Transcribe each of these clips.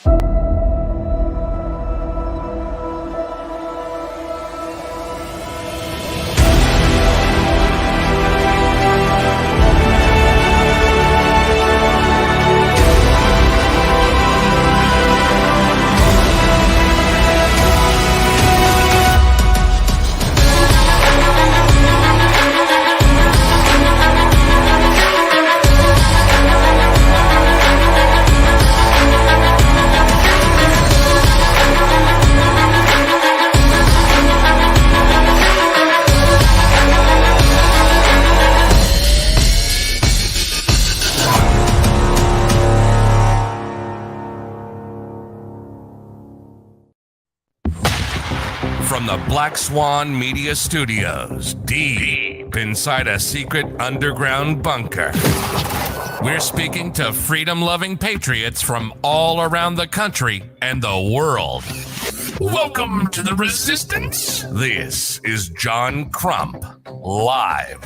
From the Black Swan Media Studios, deep inside a secret underground bunker, we're speaking to freedom-loving patriots from all around the country and the world. Welcome to the Resistance. This is John Crump, live.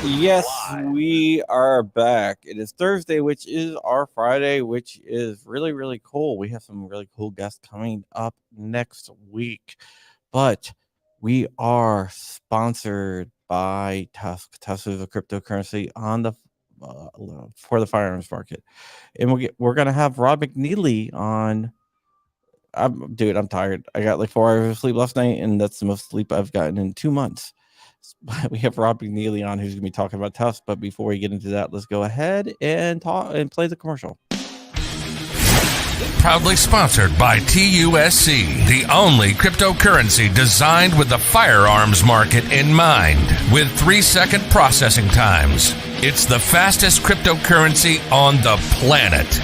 Yes, we are back. It is Thursday, which is our Friday, which is really, really cool. We have some really cool guests coming up next week. But we are sponsored by TUSC. TUSC is a cryptocurrency on the for the firearms market, and we're gonna have Rob McNeely on. I'm tired. I got like 4 hours of sleep last night, and that's the most sleep I've gotten in 2 months. We have Rob McNeely on, who's gonna be talking about TUSC. But before we get into that, let's go ahead and play the commercial. Proudly sponsored by TUSC, the only cryptocurrency designed with the firearms market in mind, with 3-second processing times. It's the fastest cryptocurrency on the planet.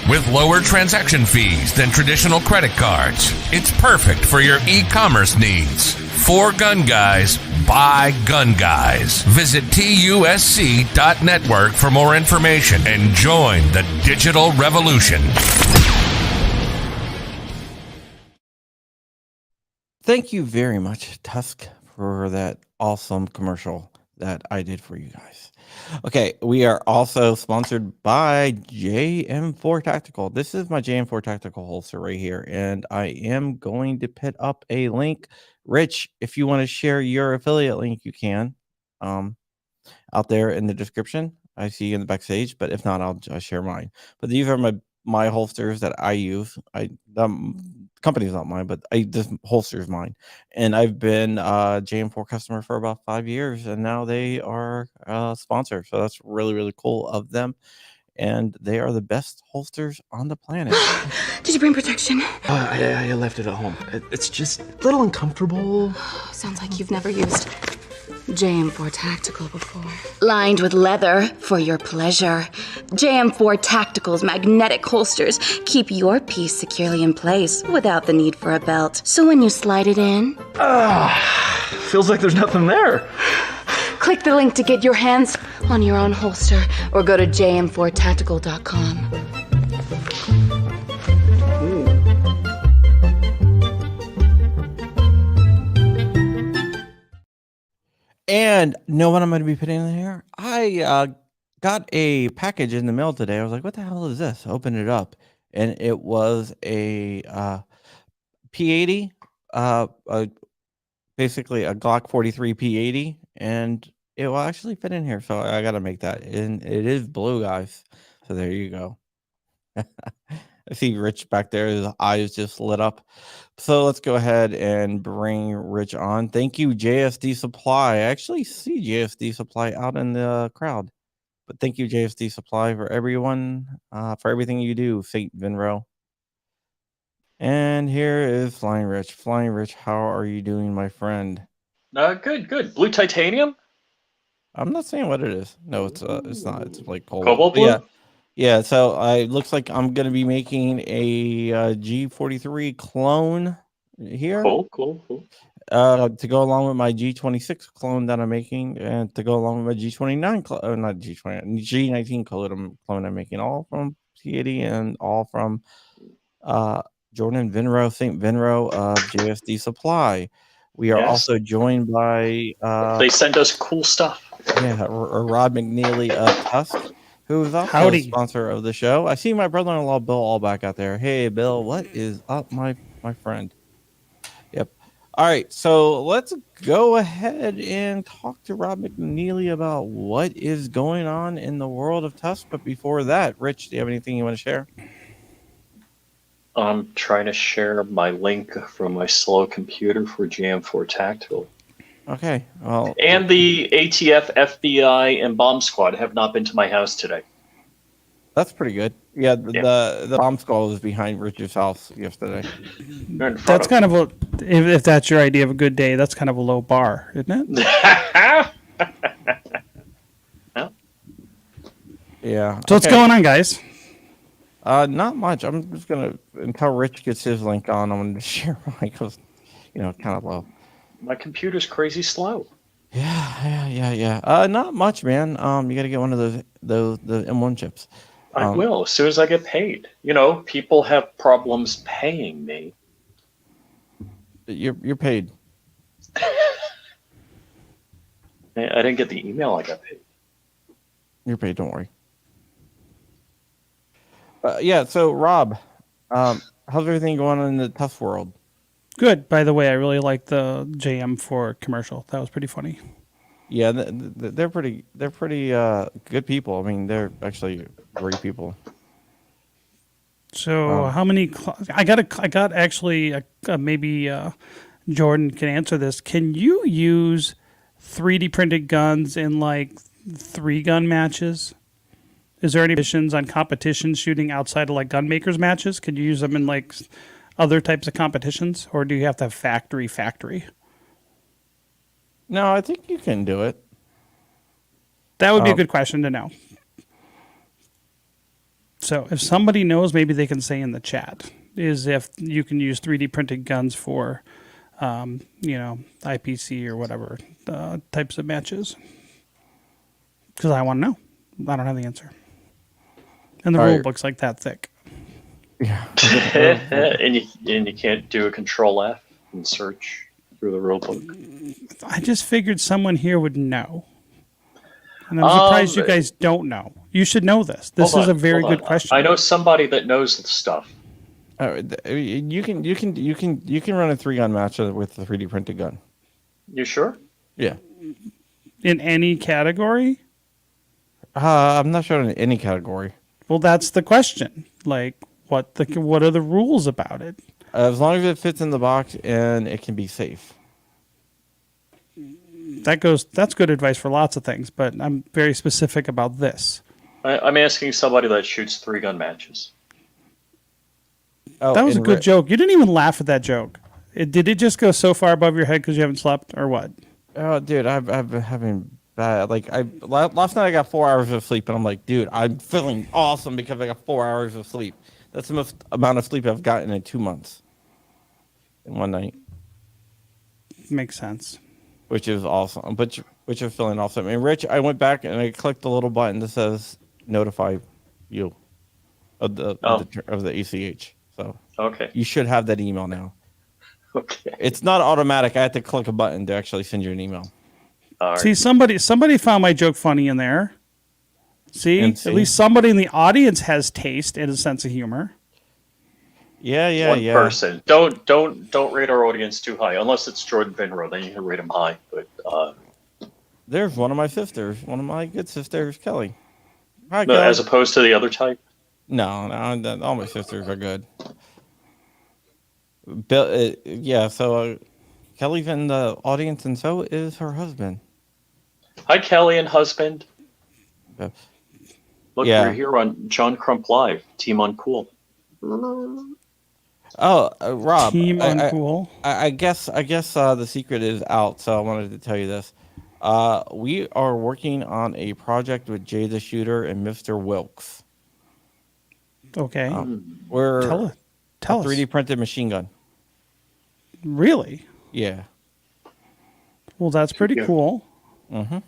With lower transaction fees than traditional credit cards. It's perfect for your e-commerce needs. For gun guys, by gun guys. Visit TUSC.network for more information and join the digital revolution. Thank you very much, TUSC, for that awesome commercial that I did for you guys. Okay, we are also sponsored by Jm4 Tactical. This is my Jm4 Tactical Holster right here, and I am going to put up a link. Rich, if you want to share your affiliate link, you can out there in the description. I see you in the backstage, but if not, I'll share mine. But these are my holsters that I use. Company's not mine, but this holster is mine, and I've been a Jm4 customer for about 5 years, and now they are a sponsor. So that's really, really cool of them, and they are the best holsters on the planet. Did you bring protection? I left it at home. It's just a little uncomfortable. Sounds like you've never used Jm4 Tactical before. Lined with leather for your pleasure. Jm4 Tactical's magnetic holsters keep your piece securely in place without the need for a belt. So when you slide it in... Feels like there's nothing there. Click the link to get your hands on your own holster or go to jm4tactical.com. And know what I'm going to be putting in here? I got a package in the mail today. I was like, what the hell is this? Open it up. And it was a P80, basically a Glock 43 P80. And it will actually fit in here. So I got to make that. And it is blue, guys. So there you go. I see Rich back there. His eyes just lit up. So let's go ahead and bring Rich on. Thank you, JSD Supply. I actually see JSD Supply out in the crowd. But thank you, JSD Supply, for everyone, for everything you do, St. Vinro. And here is Flying Rich. Flying Rich, how are you doing, my friend? Good. Blue titanium? I'm not saying what it is. No, it's not. It's like cobalt blue? Yeah, so it looks like I'm going to be making a G43 clone here. Cool. To go along with my G26 clone that I'm making, and to go along with my G29 clone, not G20, G19 clone I'm making, all from P80 and all from Jordan Vinro, St. Vinro of JSD Supply. We are also joined by... they send us cool stuff. Yeah, Rob McNeely of TUSC. who is also Howdy. a sponsor of the show. I see my brother-in-law Bill all back out there. Hey, Bill, what is up, my friend? Yep. All right, so let's go ahead and talk to Rob McNeely about what is going on in the world of TUSC. But before that, Rich, do you have anything you want to share? I'm trying to share my link from my slow computer for Jm4 Tactical. Okay. Well, And the ATF, FBI, and bomb squad have not been to my house today. that's pretty good. Yeah, Yeah. the bomb skull was behind Richard's house yesterday. They're in front That's of kind of a, if that's your idea of a good day, that's kind of a low bar, isn't it? No? Yeah. So what's going on, guys? Not much. I'm just gonna until Rich gets his link on. I'm gonna share mine because, kind of low. My computer's crazy slow. Yeah. Not much, man. You got to get one of the M1 chips. I will as soon as I get paid. People have problems paying me. You're paid. I didn't get the email I got paid. You're paid. Don't worry. Yeah. So Rob, how's everything going on in the TUSC world? Good. By the way, I really like the Jm4 commercial. That was pretty funny. Yeah, they're pretty good people. I mean, they're actually great people. So how many? I got actually maybe Jordan can answer this. Can you use 3D printed guns in like 3-gun matches? Is there any missions on competition shooting outside of like gun makers matches? Can you use them in like other types of competitions, or do you have to have factory? No, I think you can do it. That would be a good question to know. So if somebody knows, maybe they can say in the chat, is if you can use 3D printed guns for, IPC or whatever types of matches. Because I want to know. I don't have the answer. And the rule book's like that thick. Yeah. and you can't do a Control F and search through the rule book. I just figured someone here would know. And I'm surprised you guys don't know. You should know this. This is a very good question. I know somebody that knows the stuff. You can run a 3-gun match with a 3D printed gun. You sure? Yeah. In any category? I'm not sure in any category. Well, that's the question. Like, what are the rules about it? As long as it fits in the box and it can be safe. That's good advice for lots of things, but I'm very specific about this. I'm asking somebody that shoots 3-gun matches. Oh, that was a good joke. You didn't even laugh at that joke. Did it just go so far above your head because you haven't slept, or what? Oh, dude, I've been having bad. Last night I got 4 hours of sleep, and I'm like, dude, I'm feeling awesome because I got 4 hours of sleep. That's the most amount of sleep I've gotten in 2 months. In one night. Makes sense. Which is awesome. Which is feeling awesome. And Rich, I went back and I clicked the little button that says notify you of the ACH. So okay, you should have that email now. Okay. It's not automatic. I had to click a button to actually send you an email. All right. See, somebody found my joke funny in there. See, at least somebody in the audience has taste and a sense of humor. Yeah. One person. Don't rate our audience too high, unless it's Jordan Vinro. Then you can rate him high. But there's one of my sisters, one of my good sisters, Kelly. Hi, no, Kelly. as opposed to the other type. No, all my sisters are good. Bill, so Kelly's in the audience, and so is her husband. Hi, Kelly and husband. Yeah. Look, we're here on John Crump Live, Team Uncool. Oh, Rob. Team Uncool. I guess the secret is out, so I wanted to tell you this. We are working on a project with Jay the Shooter and Mr. Wilkes. Okay. We're tell us. 3D printed machine gun. Really? Yeah. Well, that's pretty cool. Mm-hmm.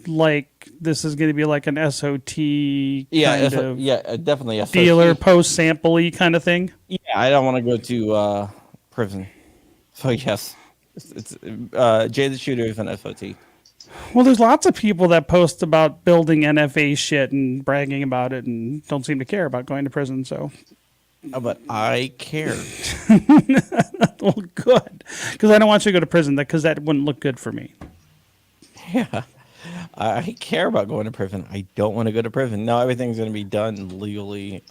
Like, this is going to be like an SOT definitely SOT. dealer post-sample-y kind of thing? Yeah, I don't want to go to prison. So, yes. It's Jay the Shooter is an SOT. Well, there's lots of people that post about building NFA shit and bragging about it and don't seem to care about going to prison. So, But I care. well, good. Because I don't want you to go to prison because that wouldn't look good for me. Yeah. I care about going to prison. I don't want to go to prison. No, everything's going to be done legally.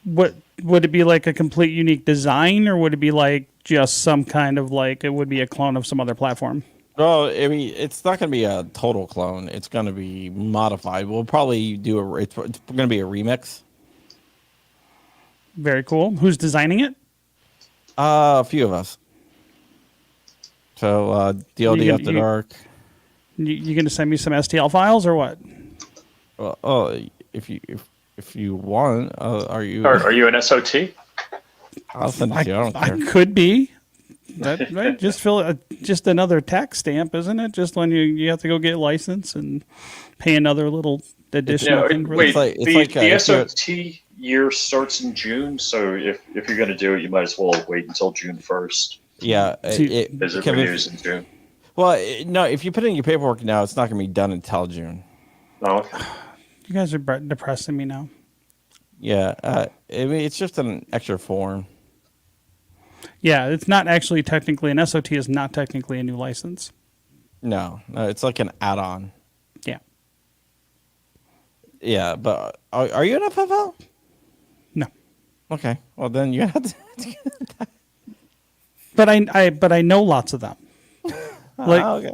What would it be like a complete unique design or would it be like just some kind of like it would be a clone of some other platform? No, I mean, it's not going to be a total clone. It's going to be modified. We'll probably do it's going to be a remix. Very cool. Who's designing it? A few of us. So, DLD After Dark. You going to send me some STL files or what? Oh, if you want, are you an SOT? I'll send it to you. I don't care. I could be. That right? Just just another tax stamp, isn't it? Just when you have to go get a license and pay another little additional thing. Wait, it's the SOT year starts in June, so if you're going to do it, you might as well wait until June 1st. Yeah, as it renews in June. Well, no, if you put in your paperwork now, it's not going to be done until June. Oh, okay. You guys are depressing me now. Yeah, I mean, it's just an extra form. Yeah, it's not actually technically an SOT is not technically a new license. No, it's like an add-on. Yeah. Yeah, but are you an FFL? No. Okay, well then you have to. But I know lots of them. Like, okay.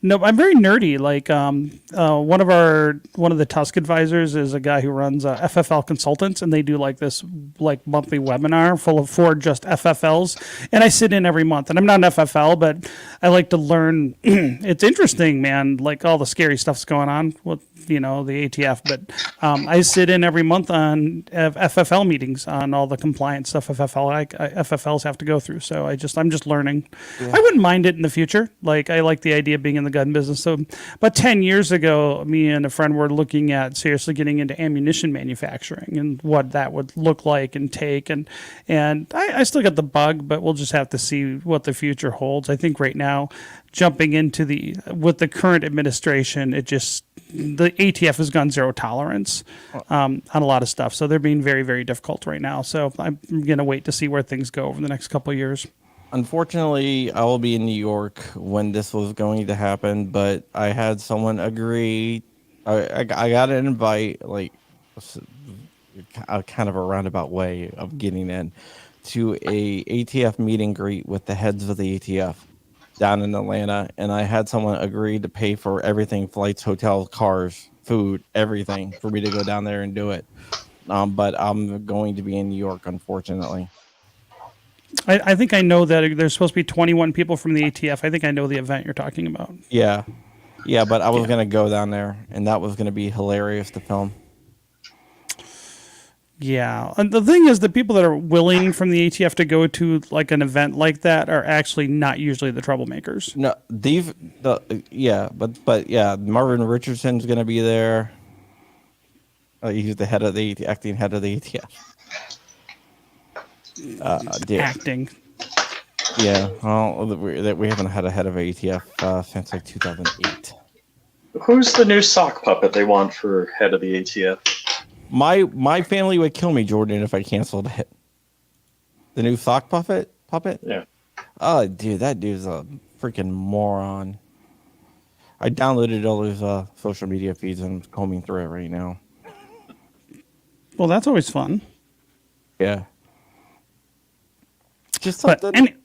No, I'm very nerdy. Like, one of the TUSC advisors is a guy who runs FFL Consultants, and they do like this monthly webinar for just FFLs. And I sit in every month, and I'm not an FFL, but I like to learn. It's interesting, man. Like all the scary stuff's going on with the ATF, but I sit in every month on FFL meetings on all the compliance stuff FFLs have to go through. So I'm just learning. Yeah. I wouldn't mind it in the future. Like I like the idea of being in the gun business. So about 10 years ago, me and a friend were looking at seriously getting into ammunition manufacturing and what that would look like and take. And I still got the bug, but we'll just have to see what the future holds. I think right now, jumping into with the current administration, the ATF has gone zero tolerance on a lot of stuff. So they're being very, very difficult right now. So I'm going to wait to see where things go over the next couple of years. Unfortunately, I will be in New York when this was going to happen, but I had someone agree. I got an invite, like a kind of a roundabout way of getting in to a ATF meet and greet with the heads of the ATF down in Atlanta, and I had someone agree to pay for everything: flights, hotels, cars, food, everything, for me to go down there and do it. But I'm going to be in New York, unfortunately. I think I know that there's supposed to be 21 people from the ATF. I think I know the event you're talking about. Yeah, but I was going to go down there, and that was going to be hilarious to film. Yeah, and the thing is, the people that are willing from the ATF to go to like an event like that are actually not usually the troublemakers. No, but Marvin Richardson's going to be there. He's the acting head of the ATF. Acting. Yeah, well, we haven't had a head of ATF since like 2008. Who's the new sock puppet they want for head of the ATF? My family would kill me, Jordan, if I canceled it. The new sock puppet? Yeah. Oh, dude, that dude's a freaking moron. I downloaded all his social media feeds and I'm combing through it right now. Well, that's always fun. Yeah. Just something.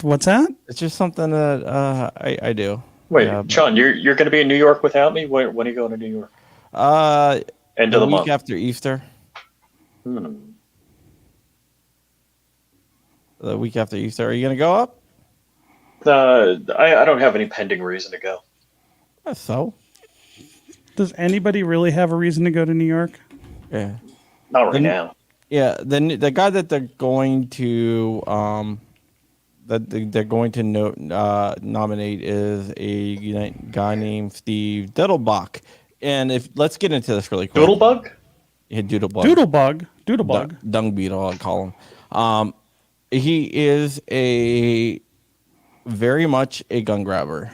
What's that? It's just something that I do. Wait, Sean, you're going to be in New York without me? When are you going to New York? End of the month. Week after Easter. The week after Easter. Are you going to go up? I don't have any pending reason to go. So? Does anybody really have a reason to go to New York? Yeah. Not right now. Yeah, the guy that they're going to nominate is a guy named Steve Diddlebach. And let's get into this really quick. Doodlebug? Yeah, Doodlebug. Doodlebug. Dung beetle, I'd call him. He is very much a gun grabber.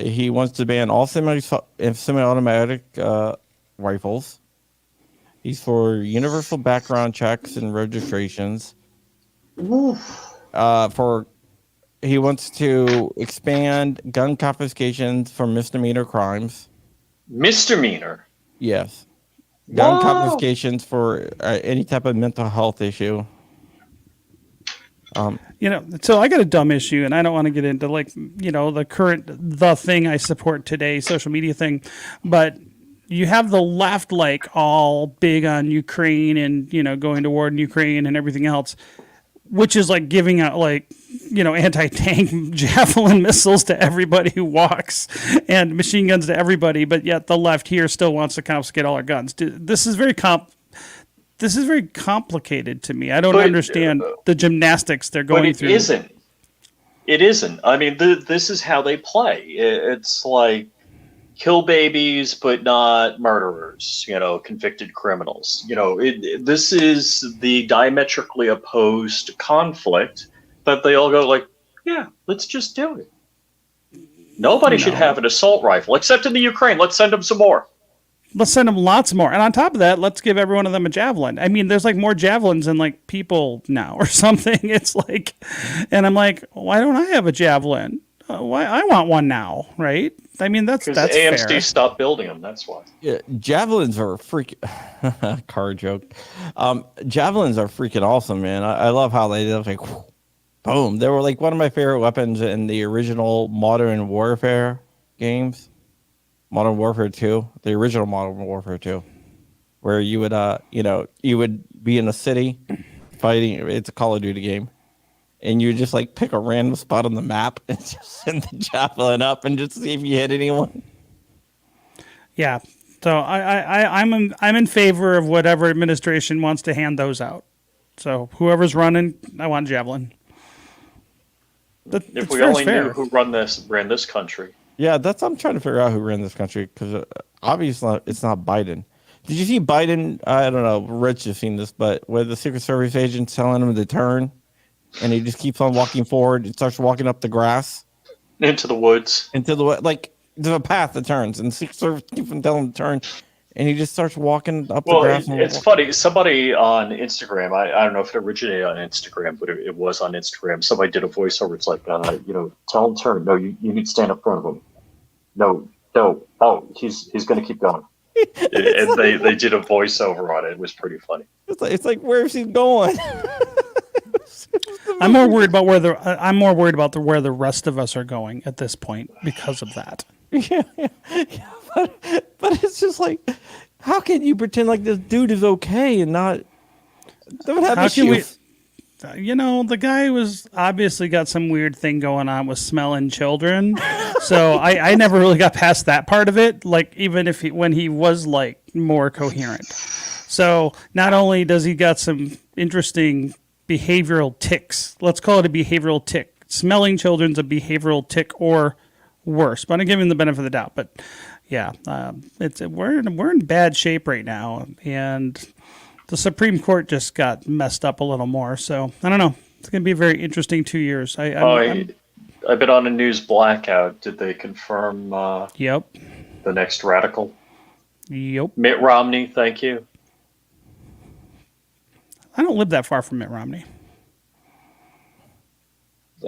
He wants to ban all semi-automatic rifles. He's for universal background checks and registrations. He wants to expand gun confiscations for misdemeanor crimes. Misdemeanor? Yes. Gun Whoa. confiscations for any type of mental health issue. So I got a dumb issue, and I don't want to get into the thing I support today, social media thing, but you have the left all big on Ukraine and going to war in Ukraine and everything else, which is like giving out anti-tank javelin missiles to everybody who walks and machine guns to everybody, but yet the left here still wants to confiscate all our guns. This is very complicated to me. I don't understand the gymnastics they're going through. It isn't. I mean, this is how they play. It's like kill babies, but not murderers, convicted criminals. This is the diametrically opposed conflict that they all go like, yeah, let's just do it. Nobody should have an assault rifle, except in the Ukraine. Let's send them some more. Let's send them lots more. And on top of that, let's give every one of them a javelin. I mean, there's more javelins than people now or something. It's and I'm like, why don't I have a javelin? Why I want one now, right? I mean, that's AMC fair. stopped building them. That's why. Yeah, javelins are car joke. Javelins are freaking awesome, man. I love how they just boom. They were one of my favorite weapons in the original Modern Warfare games. Modern Warfare 2, the original Modern Warfare 2, where you would you would be in a city fighting. It's a Call of Duty game, and you just pick a random spot on the map and just send the javelin up and just see if you hit anyone. Yeah, so I'm in favor of whatever administration wants to hand those out. So whoever's running, I want javelin. If we only knew who ran this country. Yeah, I'm trying to figure out who ran this country, because obviously it's not Biden. Did you see Biden? I don't know. Rich has seen this, but where the Secret Service agent's telling him to turn, and he just keeps on walking forward. He starts walking up the grass into the woods. There's a path that turns, and the Secret Service keeps on telling him to turn, and he just starts walking up the grass. It's funny. Somebody on Instagram, I don't know if it originated on Instagram, but it was on Instagram. Somebody did a voiceover. It's tell him to turn. No, you need to stand up front of him. No. Oh, he's going to keep going. And they did a voiceover on it. It was pretty funny. It's like where's he going? I'm more worried about where the rest of us are going at this point because of that. Yeah. But it's just how can you pretend this dude is okay and not don't have issues? The guy was obviously got some weird thing going on with smelling children. So I never really got past that part of it. Even if when he was more coherent. So not only does he got some interesting behavioral tics, let's call it a behavioral tic. Smelling children's a behavioral tic or worse, but I'm giving him the benefit of the doubt. But yeah, we're in bad shape right now, and the Supreme Court just got messed up a little more. So I don't know. It's going to be a very interesting 2 years. I've been on a news blackout. Did they confirm? Yep. The next radical. Yep. Mitt Romney. Thank you. I don't live that far from Mitt Romney.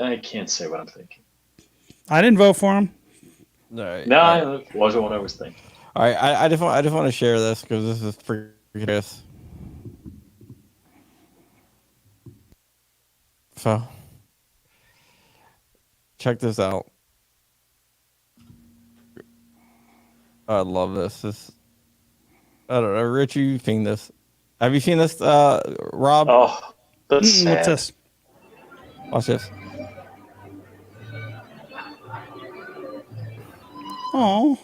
I can't say what I'm thinking. I didn't vote for him. No, it wasn't what I was thinking. All right, I just want to share this because this is freaking. So, check this out. I love this. I don't know, Richie, you've seen this. Have you seen this, Rob? Oh, that's sad. What's this? Watch this. Oh.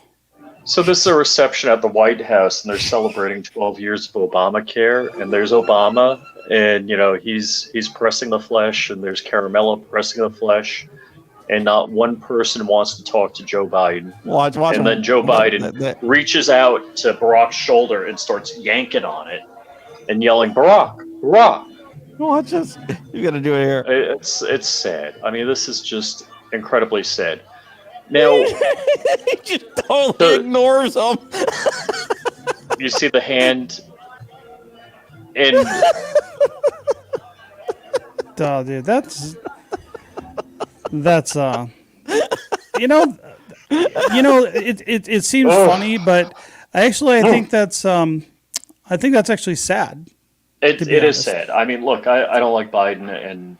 So this is a reception at the White House, and they're celebrating 12 years of Obamacare. And there's Obama, and he's pressing the flesh, and there's Caramella pressing the flesh, and not one person wants to talk to Joe Biden. Watch. And then Joe Biden reaches out to Barack's shoulder and starts yanking on it, and yelling, "Barack, Barack!" Watch this. You got to do it here. It's sad. I mean, this is just incredibly sad. Now, He just totally ignores them. you see the hand, and Oh, dude, that's it seems funny, but I think that's actually sad. it be is honest. sad. I mean, look, I don't like Biden, and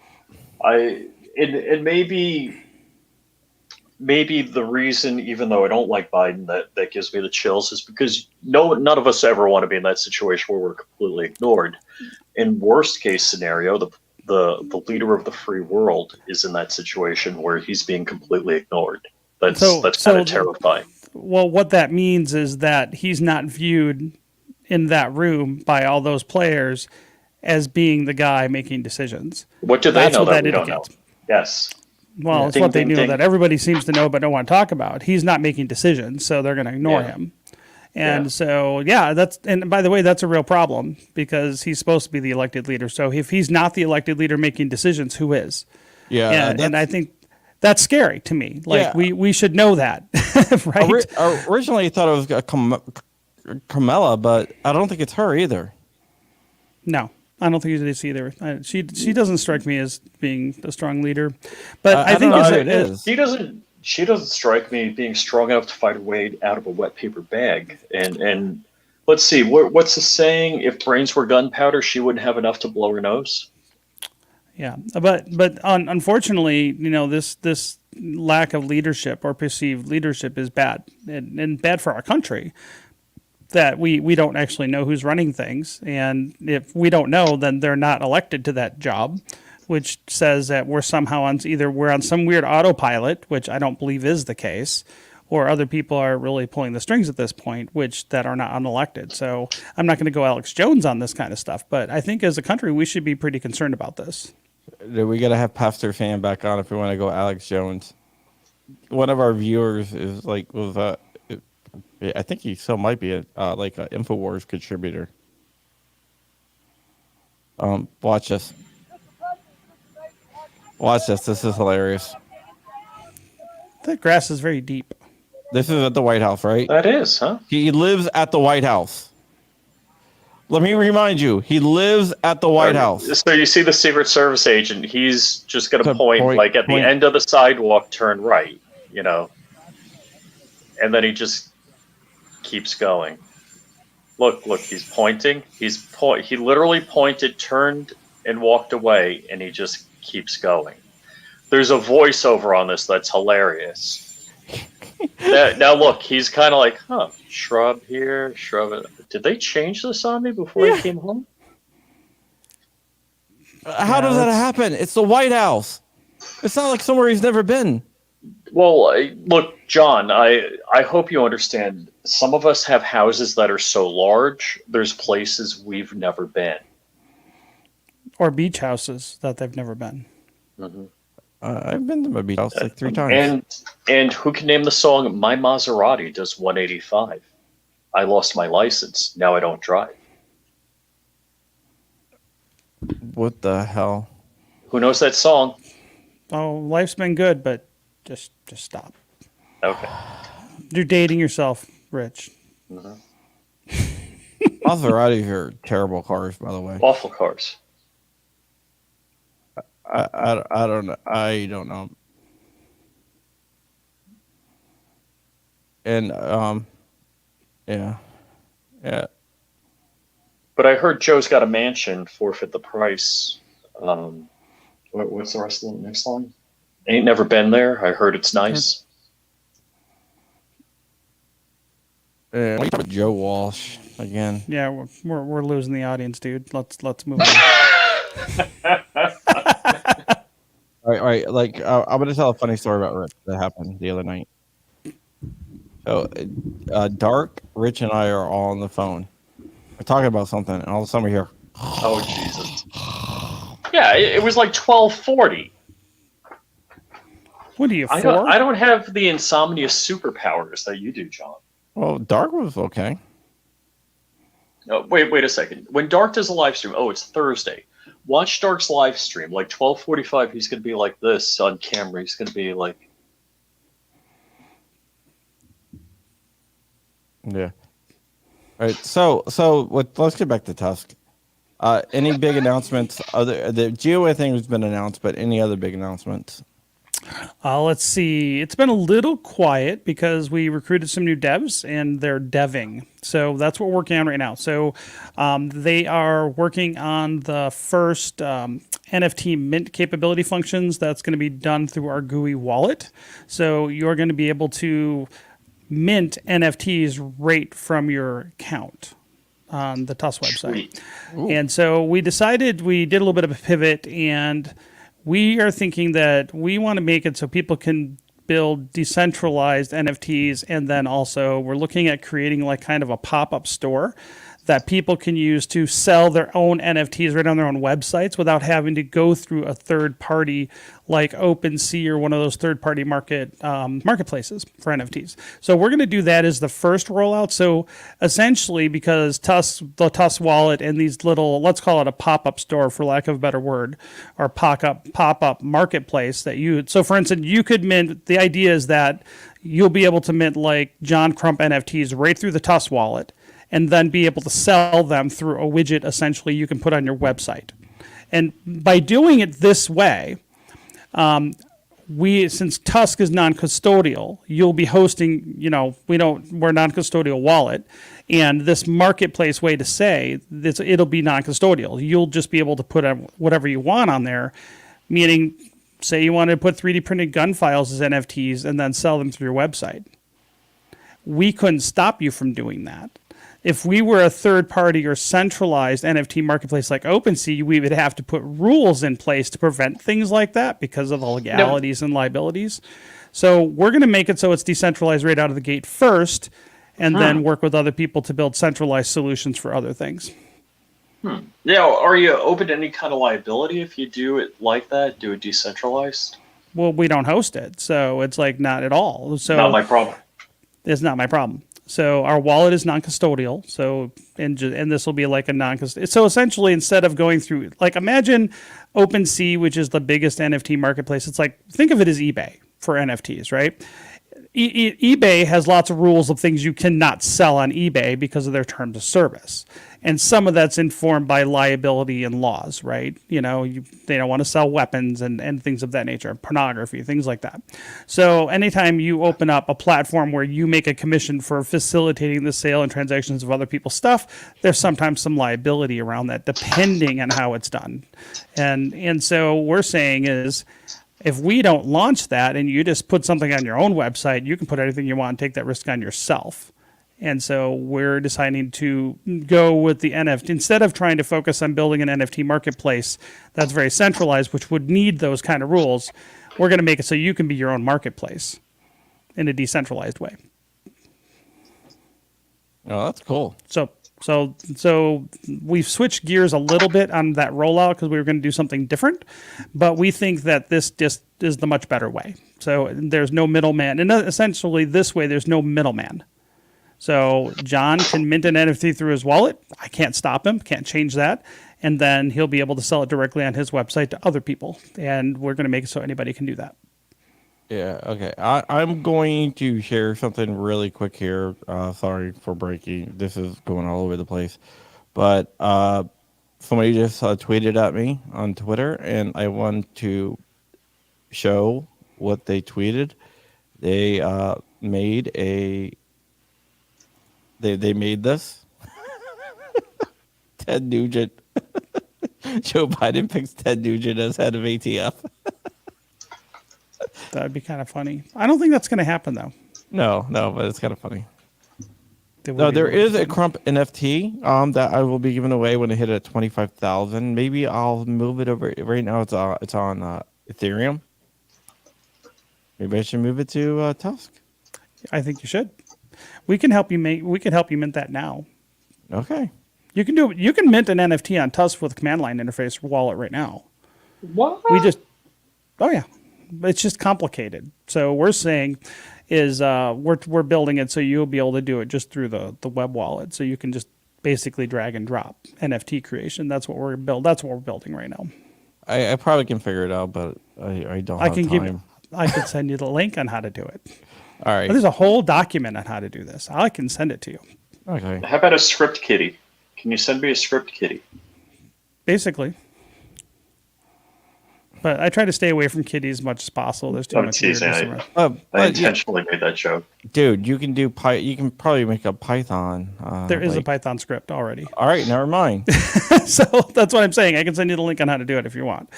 maybe the reason, even though I don't like Biden, that gives me the chills is because none of us ever want to be in that situation where we're completely ignored. In worst case scenario, the leader of the free world is in that situation where he's being completely ignored. That's kind of terrifying. Well, what that means is that he's not viewed in that room by all those players as being the guy making decisions. What do they That's know what that that we don't indicates. know? Yes. Well, it's Ding, what they ding, knew ding. that everybody seems to know but don't want to talk about. He's not making decisions, so they're going to ignore him. And and by the way, that's a real problem because he's supposed to be the elected leader. So if he's not the elected leader making decisions, who is? Yeah, And I think that's scary to me. Like we should know that, right? Originally, I thought it was Kamala, but I don't think it's her either. No, I don't think it is either. She doesn't strike me as being a strong leader, but I think it is. She doesn't strike me being strong enough to fight her way out of a wet paper bag. And let's see, what's the saying? If brains were gunpowder, she wouldn't have enough to blow her nose. Yeah, but unfortunately, this lack of leadership or perceived leadership is bad and bad for our country. That we don't actually know who's running things, and if we don't know, then they're not elected to that job, which says that we're somehow we're on some weird autopilot, which I don't believe is the case, or other people are really pulling the strings at this point, that are not unelected. So I'm not going to go Alex Jones on this kind of stuff, but I think as a country we should be pretty concerned about this. We got to have Pastor Fan back on if we want to go Alex Jones. One of our viewers is I think he still might be like an InfoWars contributor. Watch this. Watch this. This is hilarious. That grass is very deep. This is at the White House, right? That is, huh? He lives at the White House. Let me remind you, he lives at the White House. So you see the Secret Service agent, he's just going to point like at the end of the sidewalk, turn right, and then he just keeps going. Look, he's pointing. He literally pointed, turned, and walked away, and he just keeps going. There's a voiceover on this that's hilarious. Now look, he's kind of like, shrub here, shrub it. Did they change this on me before I came home? How does that happen? It's the White House. It's not like somewhere he's never been. Well, look, John, I hope you understand. Some of us have houses that are so large, there's places we've never been. Or beach houses that they've never been. Mm-hmm. I've been to my beach house like 3 times. And who can name the song "My Maserati Does 185"? I lost my license. Now I don't drive. What the hell? Who knows that song? Oh, life's been good, but just stop. Okay. You're dating yourself, Rich. Mm-hmm. Maseratis are terrible cars, by the way. Awful cars. I don't know. I don't know. And yeah. But I heard Joe's got a mansion, forfeit the price. What's the rest of the next line? Ain't never been there. I heard it's nice. What are you talking about, Joe Walsh again? Yeah, we're losing the audience, dude. Let's move on. All right. Like, I'm gonna tell a funny story about Rich that happened the other night. So, Dark, Rich, and I are all on the phone. We're talking about something, and all of a sudden we hear. Oh Jesus! Yeah, it was like 12:40. What are you, 4? I don't have the insomnia superpowers that you do, John. Well, Dark was okay. No, wait a second. When Dark does a live stream, it's Thursday. Watch Dark's live stream. Like 12:45, he's going to be like this on camera. He's going to be like Yeah. All right. Let's get back to Tusk. Any big announcements? The GOA thing has been announced, but any other big announcements? Let's see. It's been a little quiet because we recruited some new devs and they're deving. So that's what we're working on right now. So they are working on the first NFT mint capability functions that's going to be done through our GUI wallet. So you're going to be able to mint NFTs right from your account on the TUSC website. And so we decided, we did a little bit of a pivot, and we are thinking that we want to make it so people can build decentralized NFTs, and then also we're looking at creating like kind of a pop-up store that people can use to sell their own NFTs right on their own websites without having to go through a third party like OpenSea or one of those third party marketplaces for NFTs. So we're going to do that as the first rollout. So essentially, because the TUSC wallet and these little, let's call it a pop-up store for lack of a better word, or pop-up marketplace that so for instance, you could mint, the idea is that you'll be able to mint like John Crump NFTs right through the TUSC wallet, and then be able to sell them through a widget essentially you can put on your website. And by doing it this way, since TUSC is non-custodial, you'll be hosting, we're non-custodial wallet, and this marketplace way to say this, it'll be non-custodial. You'll just be able to put whatever you want on there, meaning say you want to put 3D printed gun files as NFTs and then sell them through your website. We couldn't stop you from doing that. If we were a third party or centralized NFT marketplace like OpenSea, we would have to put rules in place to prevent things like that because of the legalities and liabilities. So we're going to make it so it's decentralized right out of the gate first, and then work with other people to build centralized solutions for other things. Now, are you open to any kind of liability if you do it like that, do it decentralized? Well, we don't host it, so it's like not at all. So not my problem. It's not my problem. So our wallet is non-custodial. So and this will be like a non-custodial. So essentially, instead of going through, like imagine OpenSea, which is the biggest NFT marketplace. It's like, think of it as eBay for NFTs, right? eBay has lots of rules of things you cannot sell on eBay because of their terms of service. And some of that's informed by liability and laws, right? They don't want to sell weapons and things of that nature, pornography, things like that. So anytime you open up a platform where you make a commission for facilitating the sale and transactions of other people's stuff, there's sometimes some liability around that, depending on how it's done. And so we're saying is, if we don't launch that and you just put something on your own website, you can put anything you want and take that risk on yourself. And so we're deciding to go with the NFT. Instead of trying to focus on building an NFT marketplace that's very centralized, which would need those kind of rules, we're going to make it so you can be your own marketplace in a decentralized way. Oh, that's cool. So we've switched gears a little bit on that rollout because we were going to do something different, but we think that this just is the much better way. So there's no middleman, and essentially this way there's no middleman. So John can mint an NFT through his wallet. I can't stop him, can't change that, and then he'll be able to sell it directly on his website to other people, and we're going to make it so anybody can do that. Yeah, okay. I'm going to share something really quick here. Sorry for breaking. This is going all over the place. But somebody just tweeted at me on Twitter, and I want to show what they tweeted. They made They made this. Ted Nugent. Joe Biden picks Ted Nugent as head of ATF. That'd be kind of funny. I don't think that's going to happen, though. No, but it's kind of funny. No, there is a Crump NFT that I will be giving away when I hit it at 25,000. Maybe I'll move it over. Right now, it's on Ethereum. Maybe I should move it to TUSC. I think you should. We can help you mint that now. Okay. You can do it. You can mint an NFT on TUSC with a command line interface wallet right now. What? Oh yeah, it's just complicated. So we're saying is we're building it so you'll be able to do it just through the web wallet. So you can just basically drag and drop NFT creation. That's what we're building right now. I probably can figure it out, but I don't have time. I can send you the link on how to do it. All right. There's a whole document on how to do this. I can send it to you. Okay. How about a script kitty? Can you send me a script kitty? Basically. But I try to stay away from kitties as much as possible. There's too I'm much teasing. weirdness around. I intentionally made that joke. Dude, you can do You can probably make a Python. There is a Python script already. All right, never mind. So that's what I'm saying. I can send you the link on how to do it if you want.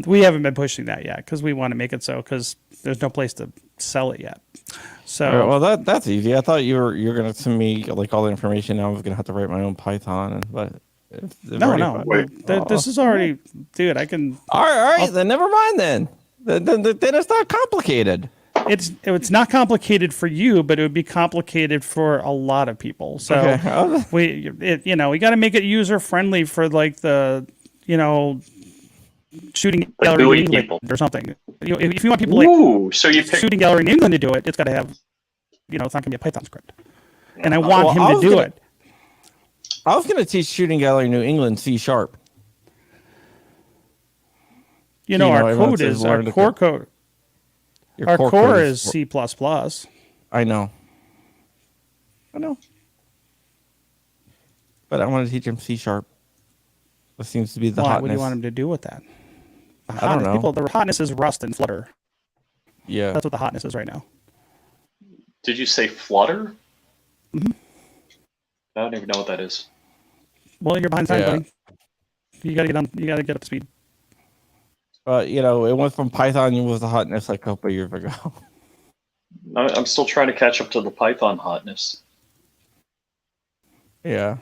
We haven't been pushing that yet because we want to make it so because there's no place to sell it yet. So All right, well, that's easy. I thought you're gonna send me like all the information. I was gonna have to write my own Python, but no. This is already, dude. I can. All right, then never mind. Then it's not complicated. It's not complicated for you, but it would be complicated for a lot of people. So Okay. we got to make it user friendly for like the shooting Like gallery GUI in England people. or something. If you want people like Ooh, so you pick. shooting gallery in England to do it, it's got to have it's not going to be a Python script. And I want him to do it. I was gonna teach shooting gallery New England C#. Our everyone code says is our learn to core code. code. Your Our core core code is C++. I know. But I want to teach him C#. That seems to be the Why? hotness. What do you want him to do with that? I don't know. The hotness is Rust and Flutter. Yeah. That's what the hotness is right now. Did you say Flutter? Mm-hmm. I don't even know what that is. Well, you're behind time, Yeah. buddy. You gotta get up to speed. It went from Python was the hotness like a couple of years ago. I'm still trying to catch up to the Python hotness. Yeah.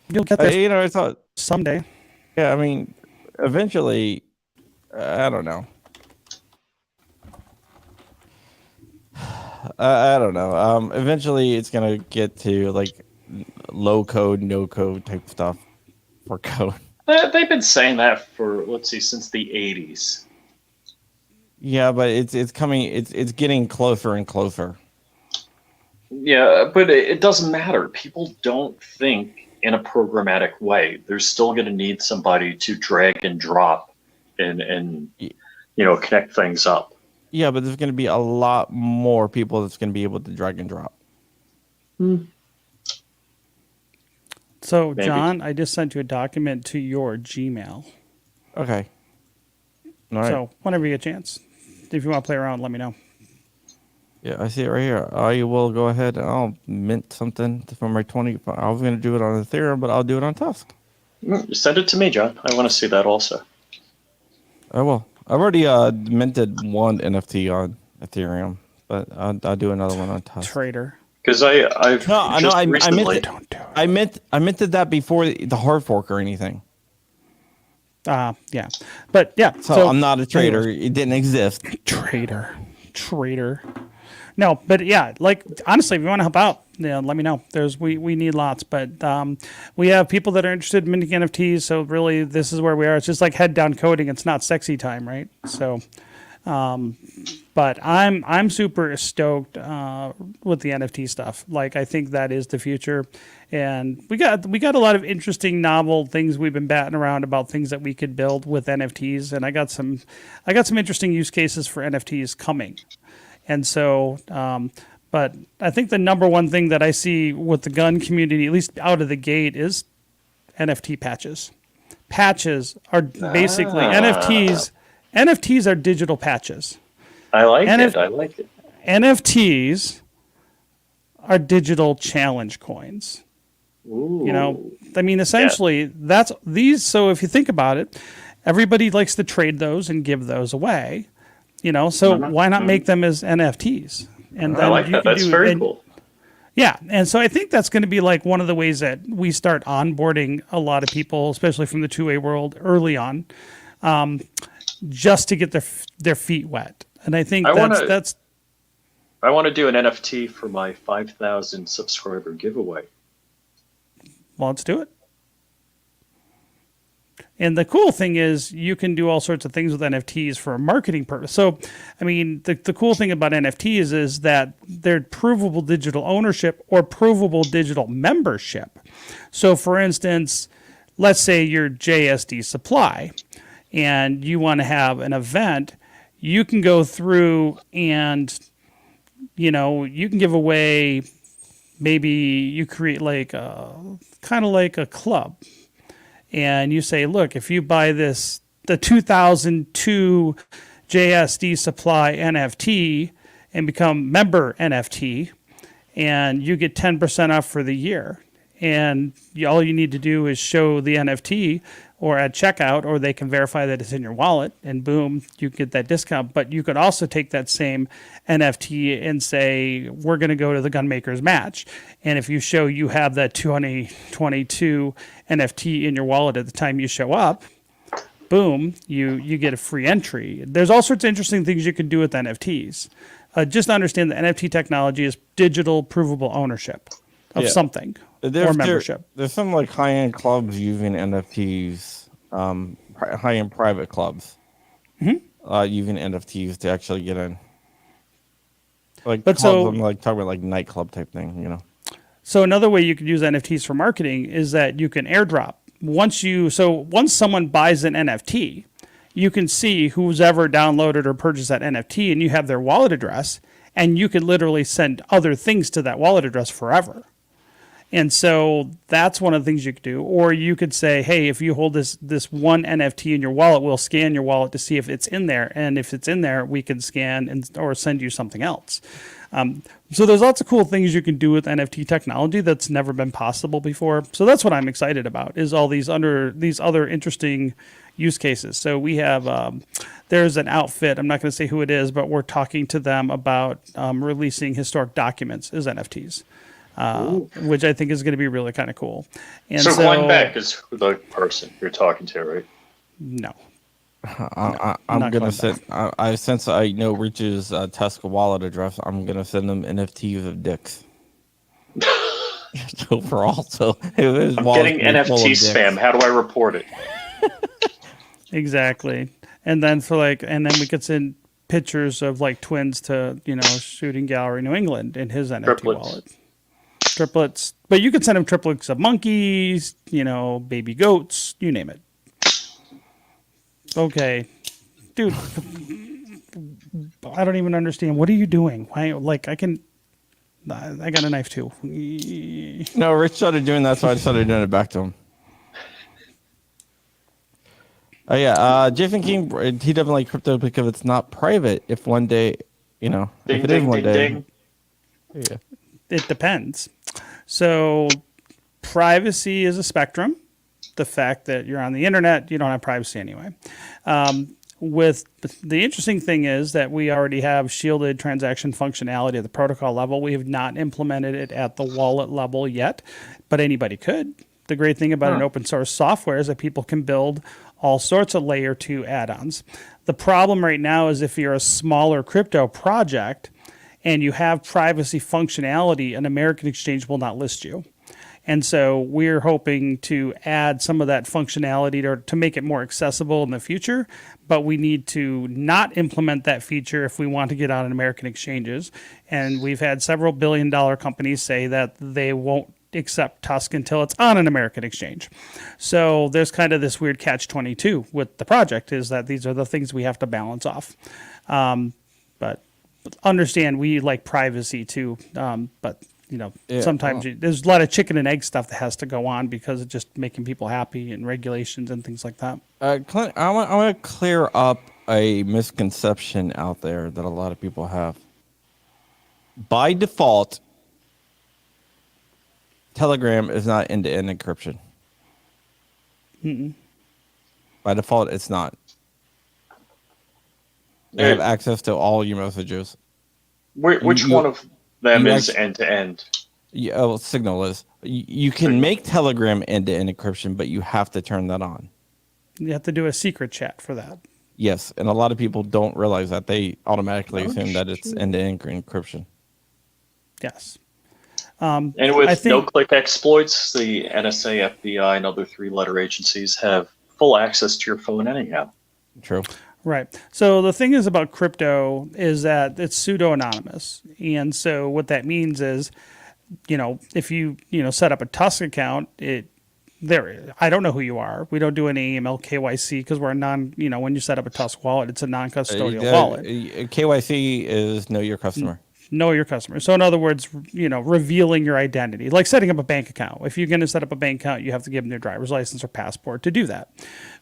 You'll get there I thought, someday. yeah, I mean, eventually, I don't know. I don't know. Eventually, it's gonna get to like low code, no code type stuff for code. They've been saying that for since the 80s. Yeah, but it's coming. It's getting closer and closer. Yeah, but it doesn't matter. People don't think in a programmatic way. They're still going to need somebody to drag and drop and connect things up. Yeah, but there's going to be a lot more people that's going to be able to drag and drop. So, Maybe. John, I just sent you a document to your Gmail. Okay. All right. So, whenever you get a chance, if you want to play around, let me know. Yeah, I see it right here. I will go ahead and I'll mint something for my 20. I was going to do it on Ethereum, but I'll do it on TUSC. Send it to me, John. I want to see that also. I will. I've already minted one NFT on Ethereum, but I'll do another one on TUSC. Trader. Because I've I recently... meant it. I minted that before the hard fork or anything. Yeah. But yeah. So I'm not a trader. It didn't exist. Trader. No, but yeah, like honestly, if you want to help out, let me know. We need lots, but we have people that are interested in minting NFTs. So really, this is where we are. It's just like head down coding. It's not sexy time, right? So, but I'm super stoked with the NFT stuff. Like I think that is the future, and we got a lot of interesting, novel things we've been batting around about things that we could build with NFTs, and I got some interesting use cases for NFTs coming. And so, but I think the number one thing that I see with the gun community, at least out of the gate, is NFT patches. Patches are basically NFTs. NFTs are digital patches. I like it. NFTs are digital challenge coins. Ooh. Essentially, that's these. So if you think about it, everybody likes to trade those and give those away. So why not make them as NFTs? And I like that. That's very cool. Yeah, and so I think that's going to be like one of the ways that we start onboarding a lot of people, especially from the 2A world early on, just to get their feet wet. And I think that's. I want to do an NFT for my 5,000 subscriber giveaway. Well, let's do it. And the cool thing is you can do all sorts of things with NFTs for a marketing purpose. So, I mean, the cool thing about NFTs is that they're provable digital ownership or provable digital membership. So, for instance, let's say you're JSD Supply and you want to have an event, you can go through and you can give away, maybe you create like kind of like a club, and you say, look, if you buy the 2002 JSD Supply NFT and become member NFT, and you get 10% off for the year. And all you need to do is show the NFT or at checkout, or they can verify that it's in your wallet, and boom, you get that discount. But you could also take that same NFT and say, we're going to go to the Gunmakers match. And if you show you have that 2022 NFT in your wallet at the time you show up, boom, you get a free entry. There's all sorts of interesting things you can do with NFTs. Just understand that NFT technology is digital provable ownership of something or membership. There's some like high-end clubs using NFTs, high-end private clubs using NFTs to actually get in. Like clubs, I'm like talking about like nightclub type thing, So another way you could use NFTs for marketing is that you can airdrop. Once someone buys an NFT, you can see who's ever downloaded or purchased that NFT, and you have their wallet address, and you can literally send other things to that wallet address forever. And so that's one of the things you could do. Or you could say, hey, if you hold this one NFT in your wallet, we'll scan your wallet to see if it's in there. And if it's in there, we can scan or send you something else. So there's lots of cool things you can do with NFT technology that's never been possible before. So that's what I'm excited about, is all these other interesting use cases. So we have, there's an outfit, I'm not going to say who it is, but we're talking to them about releasing historic documents as NFTs. Which I think is going to be really kind of cool. And so Glenn Beck is the person you're talking to, right? No. I'm going to send, since I know Rich's TUSC wallet address, I'm going to send them NFTs of dicks. Overall, so I'm getting NFT spam. How do I report it? Exactly. And then and then we could send pictures of like twins to, Shooting Gallery New England in his NFT wallet. Triplets, but you could send them triplets of monkeys, baby goats, you name it. Okay, dude, I don't even understand. What are you doing? Why? Like, I got a knife too. No, Rich started doing that, so I started doing it back to him. Oh yeah, Jason King, he doesn't like crypto because it's not private. If one day, if it is one day, yeah. It depends. So privacy is a spectrum. The fact that you're on the internet, you don't have privacy anyway. With the interesting thing is that we already have shielded transaction functionality at the protocol level. We have not implemented it at the wallet level yet, but anybody could. The great thing about an open source software is that people can build all sorts of layer 2 add-ons. The problem right now is if you're a smaller crypto project and you have privacy functionality, an American exchange will not list you. And so we're hoping to add some of that functionality to make it more accessible in the future, but we need to not implement that feature if we want to get on American exchanges. And we've had several billion-dollar companies say that they won't accept TUSC until it's on an American exchange. So there's kind of this weird catch-22 with the project, is that these are the things we have to balance off. But understand we like privacy too, but sometimes there's a lot of chicken and egg stuff that has to go on because it's just making people happy and regulations and things like that. Clint, I want to clear up a misconception out there that a lot of people have. By default, Telegram is not end-to-end encryption. By default, it's not. They have access to all your messages. Which one of them is end-to-end? Yeah, Signal is. You can make Telegram end-to-end encryption, but you have to turn that on. You have to do a secret chat for that. Yes, and a lot of people don't realize that. They automatically assume that it's end-to-end encryption. Yes. And with no-click exploits, the NSA, FBI, and other three-letter agencies have full access to your phone anyhow. True. Right. So the thing is about crypto is that it's pseudo-anonymous. And so what that means is, if you, set up a TUSC account, I don't know who you are. We don't do any AML KYC because we're when you set up a TUSC wallet, it's a non-custodial wallet. KYC is know your customer. Know your customers. So in other words, revealing your identity, like setting up a bank account. If you're going to set up a bank account, you have to give them their driver's license or passport to do that.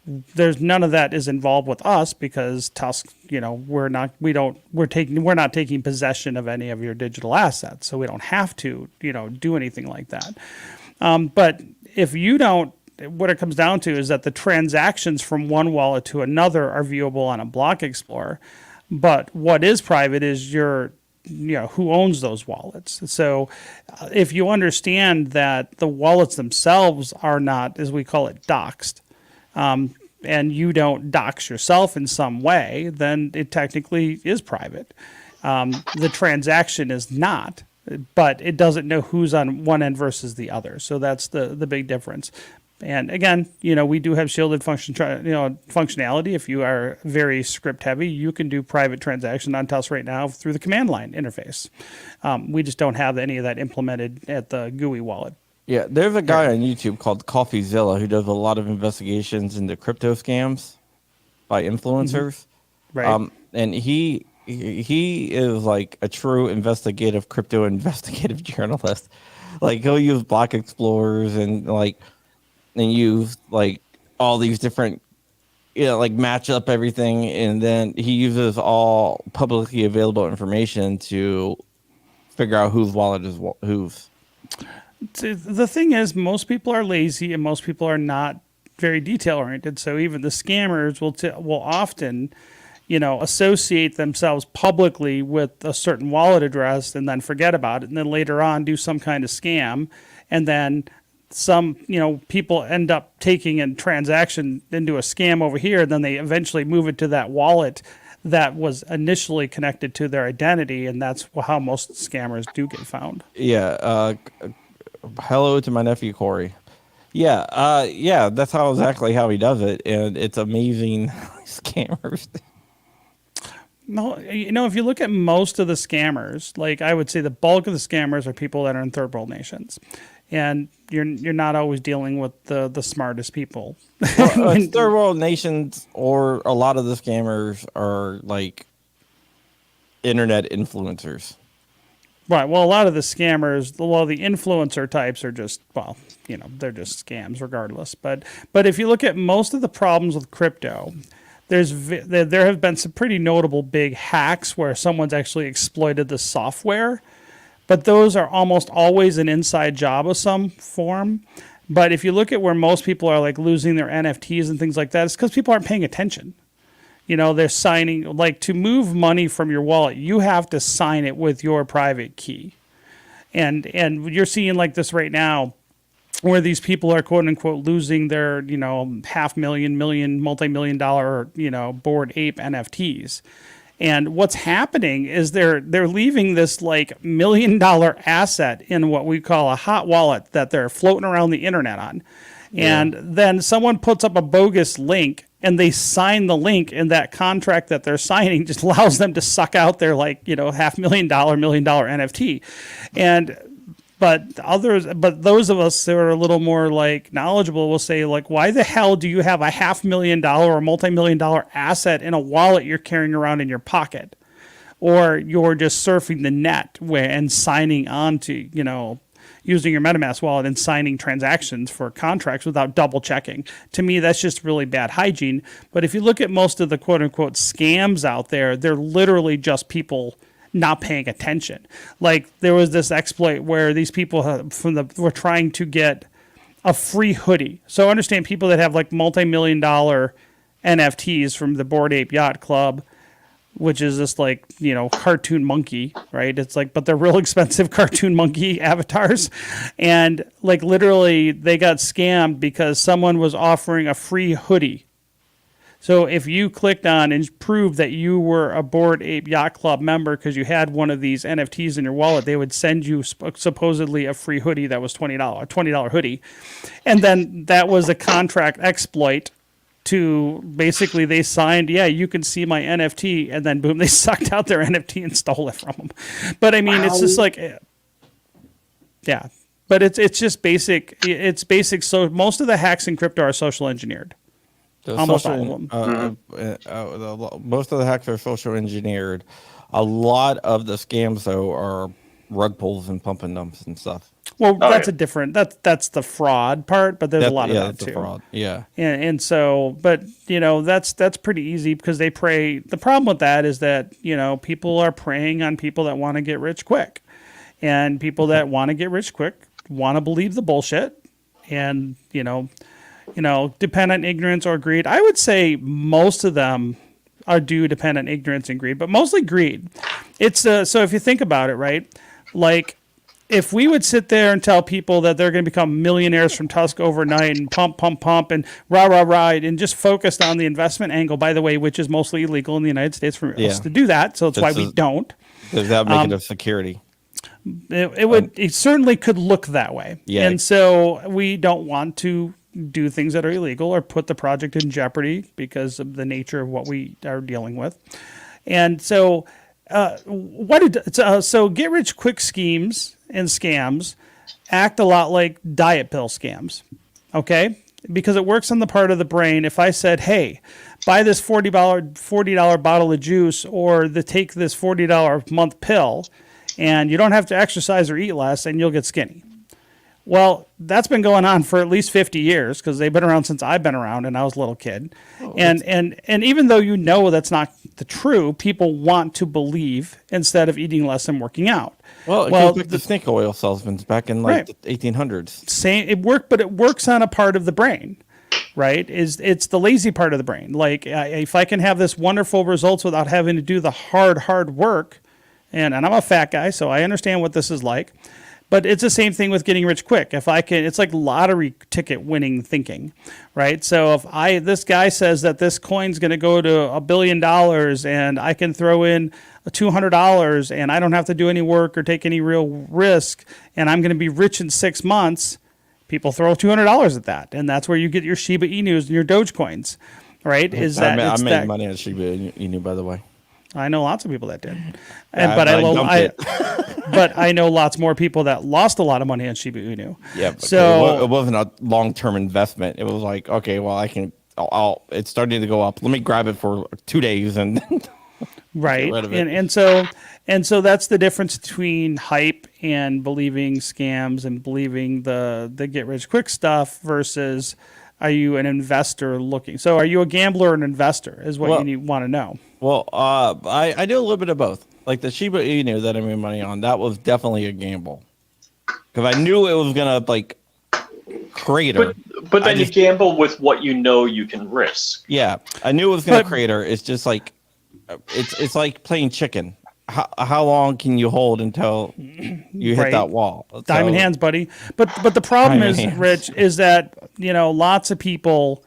There's none of that is involved with us because TUSC, we're not taking possession of any of your digital assets. So we don't have to, do anything like that. But if you don't, what it comes down to is that the transactions from one wallet to another are viewable on a block explorer. But what is private is who owns those wallets. So if you understand that the wallets themselves are not, as we call it, doxed, and you don't dox yourself in some way, then it technically is private. The transaction is not, but it doesn't know who's on one end versus the other. So that's the big difference. And again, we do have shielded functionality. If you are very script heavy, you can do private transaction on TUSC right now through the command line interface. We just don't have any of that implemented at the GUI wallet. Yeah, there's a guy on YouTube called CoffeeZilla who does a lot of investigations into crypto scams by influencers. Mm-hmm. Right. And he is like a true crypto investigative journalist. Like he'll use block explorers and use like all these different, match up everything, and then he uses all publicly available information to figure out whose wallet is whose. The thing is, most people are lazy and most people are not very detail oriented. So even the scammers will often, associate themselves publicly with a certain wallet address and then forget about it, and then later on do some kind of scam, and then some people end up taking a transaction into a scam over here, then they eventually move it to that wallet that was initially connected to their identity, and that's how most scammers do get found. Yeah. Hello to my nephew Corey. Yeah, that's exactly how he does it, and it's amazing. Scammers. No, if you look at most of the scammers, like I would say the bulk of the scammers are people that are in third world nations. And you're not always dealing with the smartest people. Well, third world nations, or a lot of the scammers are like internet influencers. Right. Well, a lot of the scammers, the influencer types are just, they're just scams regardless. But if you look at most of the problems with crypto, there have been some pretty notable big hacks where someone's actually exploited the software. But those are almost always an inside job of some form. But if you look at where most people are like losing their NFTs and things like that, it's because people aren't paying attention. They're signing, like to move money from your wallet, you have to sign it with your private key. And you're seeing like this right now where these people are quote unquote losing their, $500,000, multi-million dollar, Bored Ape NFTs. And what's happening is they're leaving this like $1 million asset in what we call a hot wallet that they're floating around the internet on. Yeah. And then someone puts up a bogus link and they sign the link, and that contract that they're signing just allows them to suck out their $500,000, $1 million NFT. But those of us that are a little more like knowledgeable will say like, why the hell do you have a $500,000 or multi-million dollar asset in a wallet you're carrying around in your pocket, or you're just surfing the net and signing on to using your MetaMask wallet and signing transactions for contracts without double checking? To me, that's just really bad hygiene. But if you look at most of the quote unquote scams out there, they're literally just people not paying attention. Like there was this exploit where these people were trying to get a free hoodie. So understand people that have like multi-million dollar NFTs from the Bored Ape Yacht Club, which is this like, cartoon monkey, right? It's like, but they're real expensive cartoon monkey avatars. And like literally they got scammed because someone was offering a free hoodie. So if you clicked on and proved that you were a Bored Ape Yacht Club member because you had one of these NFTs in your wallet, they would send you supposedly a free hoodie that was $20 hoodie. And then that was a contract exploit to basically they signed, you can see my NFT, and then boom, they sucked out their NFT and stole it from them. But I mean, It's just like, but it's just basic. It's basic. So most of the hacks in crypto are social engineered. Almost all of them. Most of the hacks are social engineered. A lot of the scams though are rug pulls and pump and dumps and stuff. Well, that's a different. That's the fraud part, but there's a lot of that that's too. a fraud. Yeah, and so, but that's pretty easy because they prey. The problem with that is that people are preying on people that want to get rich quick, and people that want to get rich quick want to believe the bullshit, and depend on ignorance or greed. I would say most of them do depend on ignorance and greed, but mostly greed. It's so if you think about it, right, like. If we would sit there and tell people that they're going to become millionaires from TUSC overnight and pump, and rah, and just focused on the investment angle, by the way, which is mostly illegal in the United States for us to do that. So that's why we don't. Does that make it a security? It certainly could look that way. Yeah. And so we don't want to do things that are illegal or put the project in jeopardy because of the nature of what we are dealing with. And so so get rich quick schemes and scams act a lot like diet pill scams, okay? Because it works on the part of the brain. If I said, hey, buy this $40 bottle of juice or take this $40 a month pill and you don't have to exercise or eat less and you'll get skinny. Well, that's been going on for at least 50 years because they've been around since I've been around and I was a little kid. And even though that's not the true, people want to believe instead of eating less and working out. Well, it goes back to snake oil salesmen back in the 1800s. It works on a part of the brain, right? It's the lazy part of the brain. Like if I can have this wonderful results without having to do the hard work, and I'm a fat guy, so I understand what this is like. But it's the same thing with getting rich quick. It's like lottery ticket winning thinking, right? So if this guy says that this coin's going to go to $1 billion and I can throw in $200 and I don't have to do any work or take any real risk and I'm going to be rich in 6 months, people throw $200 at that. And that's where you get your Shiba Inus and your Dogecoins, right? I made money on Shiba Inu, by the way. I know lots of people that did, but I know lots more people that lost a lot of money on Shiba Inu. Yeah, so it wasn't a long-term investment. It was like, okay, well, it's starting to go up. Let me grab it for 2 days and right. Get rid of it. And so that's the difference between hype and believing scams and believing the get rich quick stuff versus are you an investor looking? So are you a gambler or an investor is what you want to know. Well, I do a little bit of both. Like the Shiba Inu that I made money on, that was definitely a gamble. Because I knew it was going to, crater. But then you gamble with what you know you can risk. Yeah, I knew it was going to crater. It's just like, it's like playing chicken. How long can you hold until you hit that wall? Diamond hands, buddy. But the problem is, Rich, is that, lots of people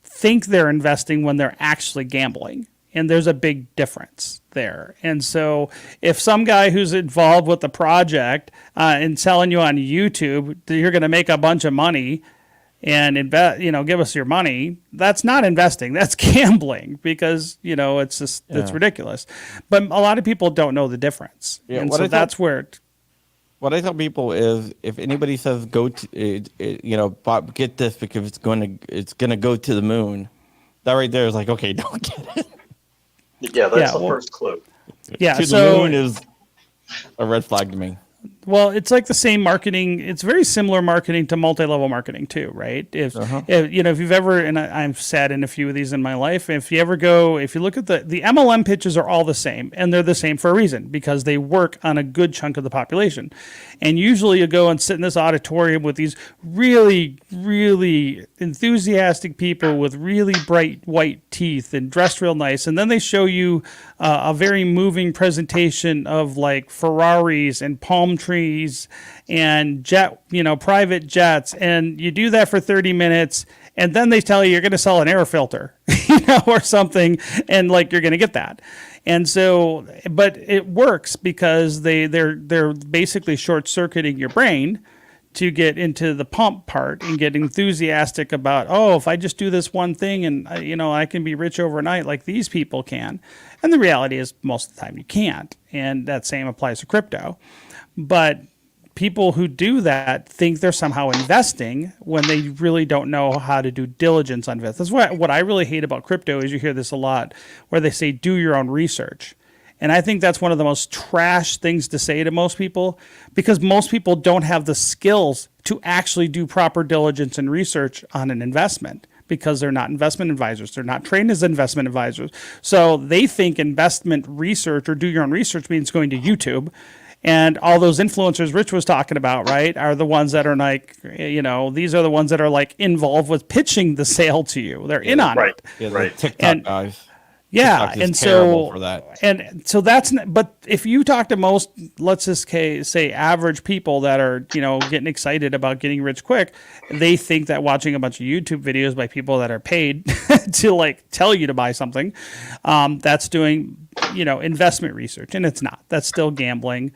think they're investing when they're actually gambling. And there's a big difference there. And so if some guy who's involved with the project and telling you on YouTube that you're going to make a bunch of money and invest, give us your money, that's not investing. That's gambling because, it's just, it's ridiculous. But a lot of people don't know the difference. Yeah, and so that's where what I tell people is if anybody says go to, get this because it's going to go to the moon, that right there is like, okay, don't get it. Yeah, that's the first clue. Yeah, to the moon is a red flag to me. Well, it's like the same marketing. It's very similar marketing to multi-level marketing too, right? If you've ever, and I've sat in a few of these in my life. If you look at the MLM pitches are all the same, and they're the same for a reason because they work on a good chunk of the population. And usually you go and sit in this auditorium with these really, really enthusiastic people with really bright white teeth and dressed real nice, and then they show you a very moving presentation of like Ferraris and palm trees and private jets, and you do that for 30 minutes and then they tell you you're going to sell an air filter or something, and like you're going to get that. And so, but it works because they're basically short-circuiting your brain to get into the pump part and get enthusiastic about, if I just do this one thing and I can be rich overnight like these people can. And the reality is most of the time you can't. And that same applies to crypto. But people who do that think they're somehow investing when they really don't know how to do diligence on this. That's what I really hate about crypto is you hear this a lot where they say do your own research. And I think that's one of the most trash things to say to most people, because most people don't have the skills to actually do proper diligence and research on an investment, because they're not investment advisors. They're not trained as investment advisors. So they think investment research or do your own research means going to YouTube. And all those influencers Rich was talking about, right, are the ones that are like, these are the ones that are like involved with pitching the sale to you. They're in on it. Yeah, the Right. TikTok guys. Yeah, TikTok is and terrible so for that. and so that's but if you talk to most, let's just say average people that are getting excited about getting rich quick, they think that watching a bunch of YouTube videos by people that are paid to like tell you to buy something, that's doing investment research, and it's not. That's still gambling.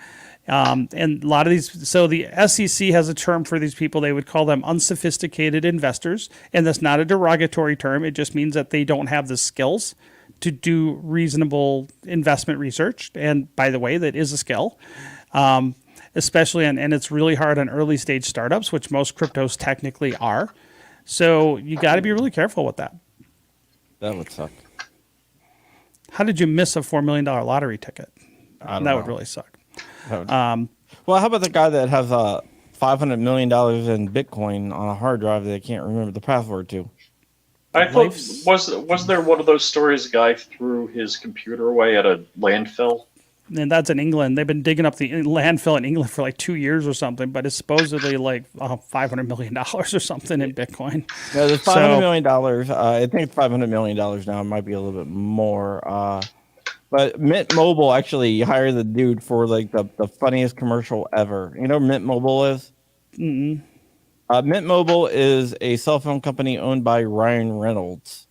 And a lot of these, so the SEC has a term for these people. They would call them unsophisticated investors, and that's not a derogatory term. It just means that they don't have the skills to do reasonable investment research. And by the way, that is a skill, especially and it's really hard on early stage startups, which most cryptos technically are. So you got to be really careful with that. That would suck. How did you miss a $4 million lottery ticket? I don't That know. would really suck. Well, how about the guy that has $500 million in Bitcoin on a hard drive that they can't remember the password to? I thought was there one of those stories? A guy threw his computer away at a landfill. And that's in England. They've been digging up the landfill in England for like 2 years or something, but it's supposedly like $500 million or something in Bitcoin. No, there's $500 million. I think it's $500 million now. It might be a little bit more. But Mint Mobile actually hired the dude for like the funniest commercial ever. You know what Mint Mobile is? Mm-mm. Mint Mobile is a cell phone company owned by Ryan Reynolds.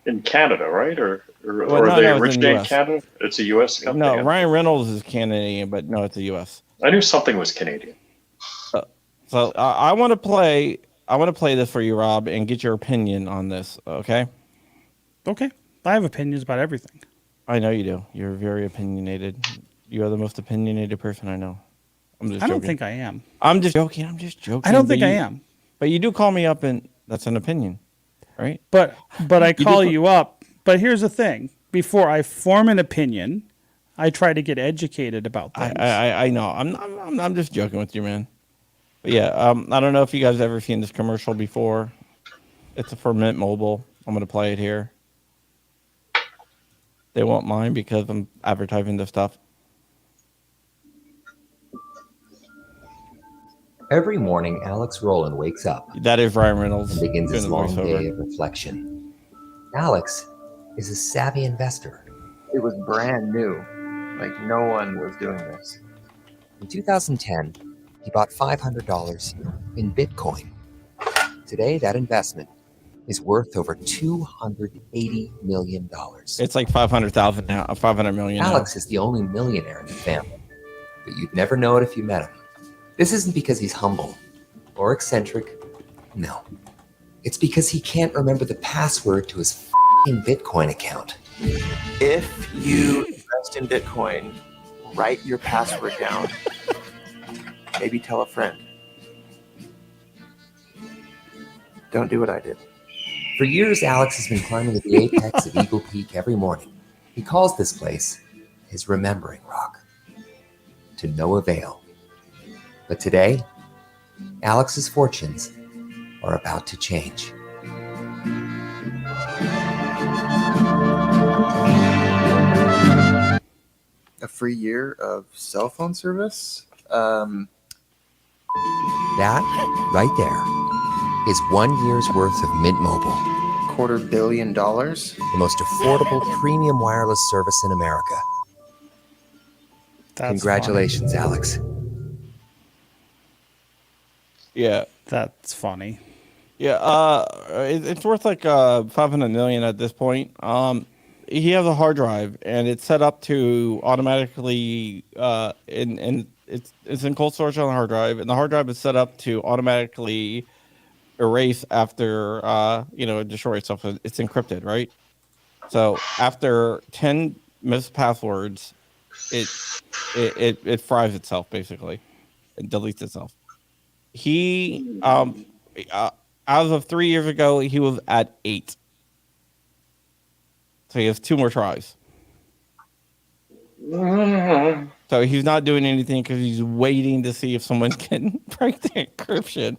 In Canada, right? Or no, are they it's in originating in US. Canada? It's a U.S. company. No, Ryan Reynolds is Canadian, but no, it's the U.S. I knew something was Canadian. So I want to play. I want to play this for you, Rob, and get your opinion on this. Okay? Okay. I have opinions about everything. I know you do. You're very opinionated. You are the most opinionated person I know. I'm just I don't joking. think I am. I'm just joking. I'm just joking. I don't think I am. But you do call me up, and that's an opinion, right? But I call do- you up. But here's the thing. Before I form an opinion, I try to get educated about things. I know. I'm just joking with you, man. But yeah, I don't know if you guys ever seen this commercial before. It's for Mint Mobile. I'm gonna play it here. They won't mind because I'm advertising this stuff. Every morning, Alex Rowland wakes up That is Ryan Reynolds and begins doing his the long voiceover. day of reflection. Alex is a savvy investor. It was brand new. Like, no one was doing this. In 2010, he bought $500 in Bitcoin. Today, that investment is worth over $280 million. It's like 500,000 now, 500 million. now. Alex is the only millionaire in the family, but you'd never know it if you met him. This isn't because he's humble or eccentric. No. It's because he can't remember the password to his f***ing Bitcoin account. If you invest in Bitcoin, write your password down. Maybe tell a friend. Don't do what I did. For years, Alex has been climbing to the apex of Eagle Peak every morning. He calls this place his remembering rock. To no avail. But today, Alex's fortunes are about to change. A free year of cell phone service? That, right there, is 1 year's worth of Mint Mobile, $250 million? the most affordable premium wireless service in America. That's Congratulations, Alex. Yeah, funny. That's funny. yeah. It's worth like 500 million at this point. He has a hard drive, and it's set up to automatically it's in cold storage on the hard drive, and the hard drive is set up to automatically erase after it destroys itself. It's encrypted, right? So after 10 missed passwords, it fries itself basically. It deletes itself. He as of 3 years ago, he was at 8. So he has 2 more tries. So he's not doing anything because he's waiting to see if someone can break the encryption.